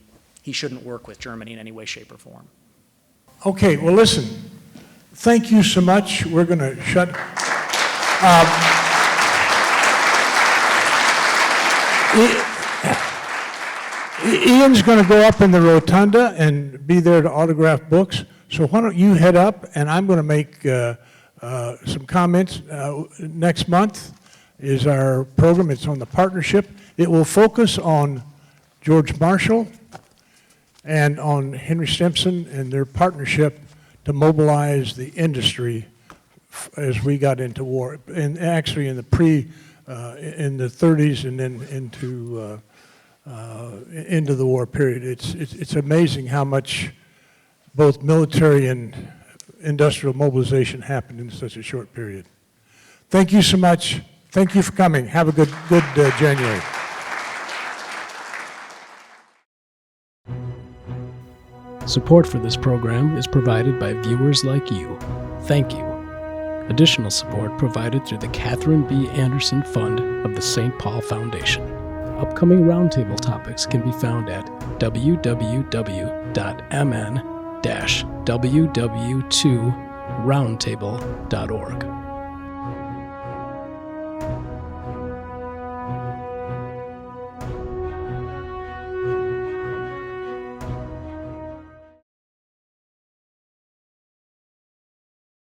shouldn't work with Germany in any way, shape, or form.
Okay, well, listen, thank you so much. We're going to shut. Ian's going to go up in the rotunda and be there to autograph books. So why don't you head up, and I'm going to make some comments. Next month is our program. It's on the partnership. It will focus on George Marshall and on Henry Stimson and their partnership to mobilize the industry as we got into war, and actually in the in the 30s and then into the war period. It's amazing how much both military and industrial mobilization happened in such a short period. Thank you so much. Thank you for coming. Have a good January.
Support for this program is provided by viewers like you. Thank you. Additional support provided through the Catherine B. Anderson Fund of the St. Paul Foundation. Upcoming roundtable topics can be found at www.mn-ww2roundtable.org.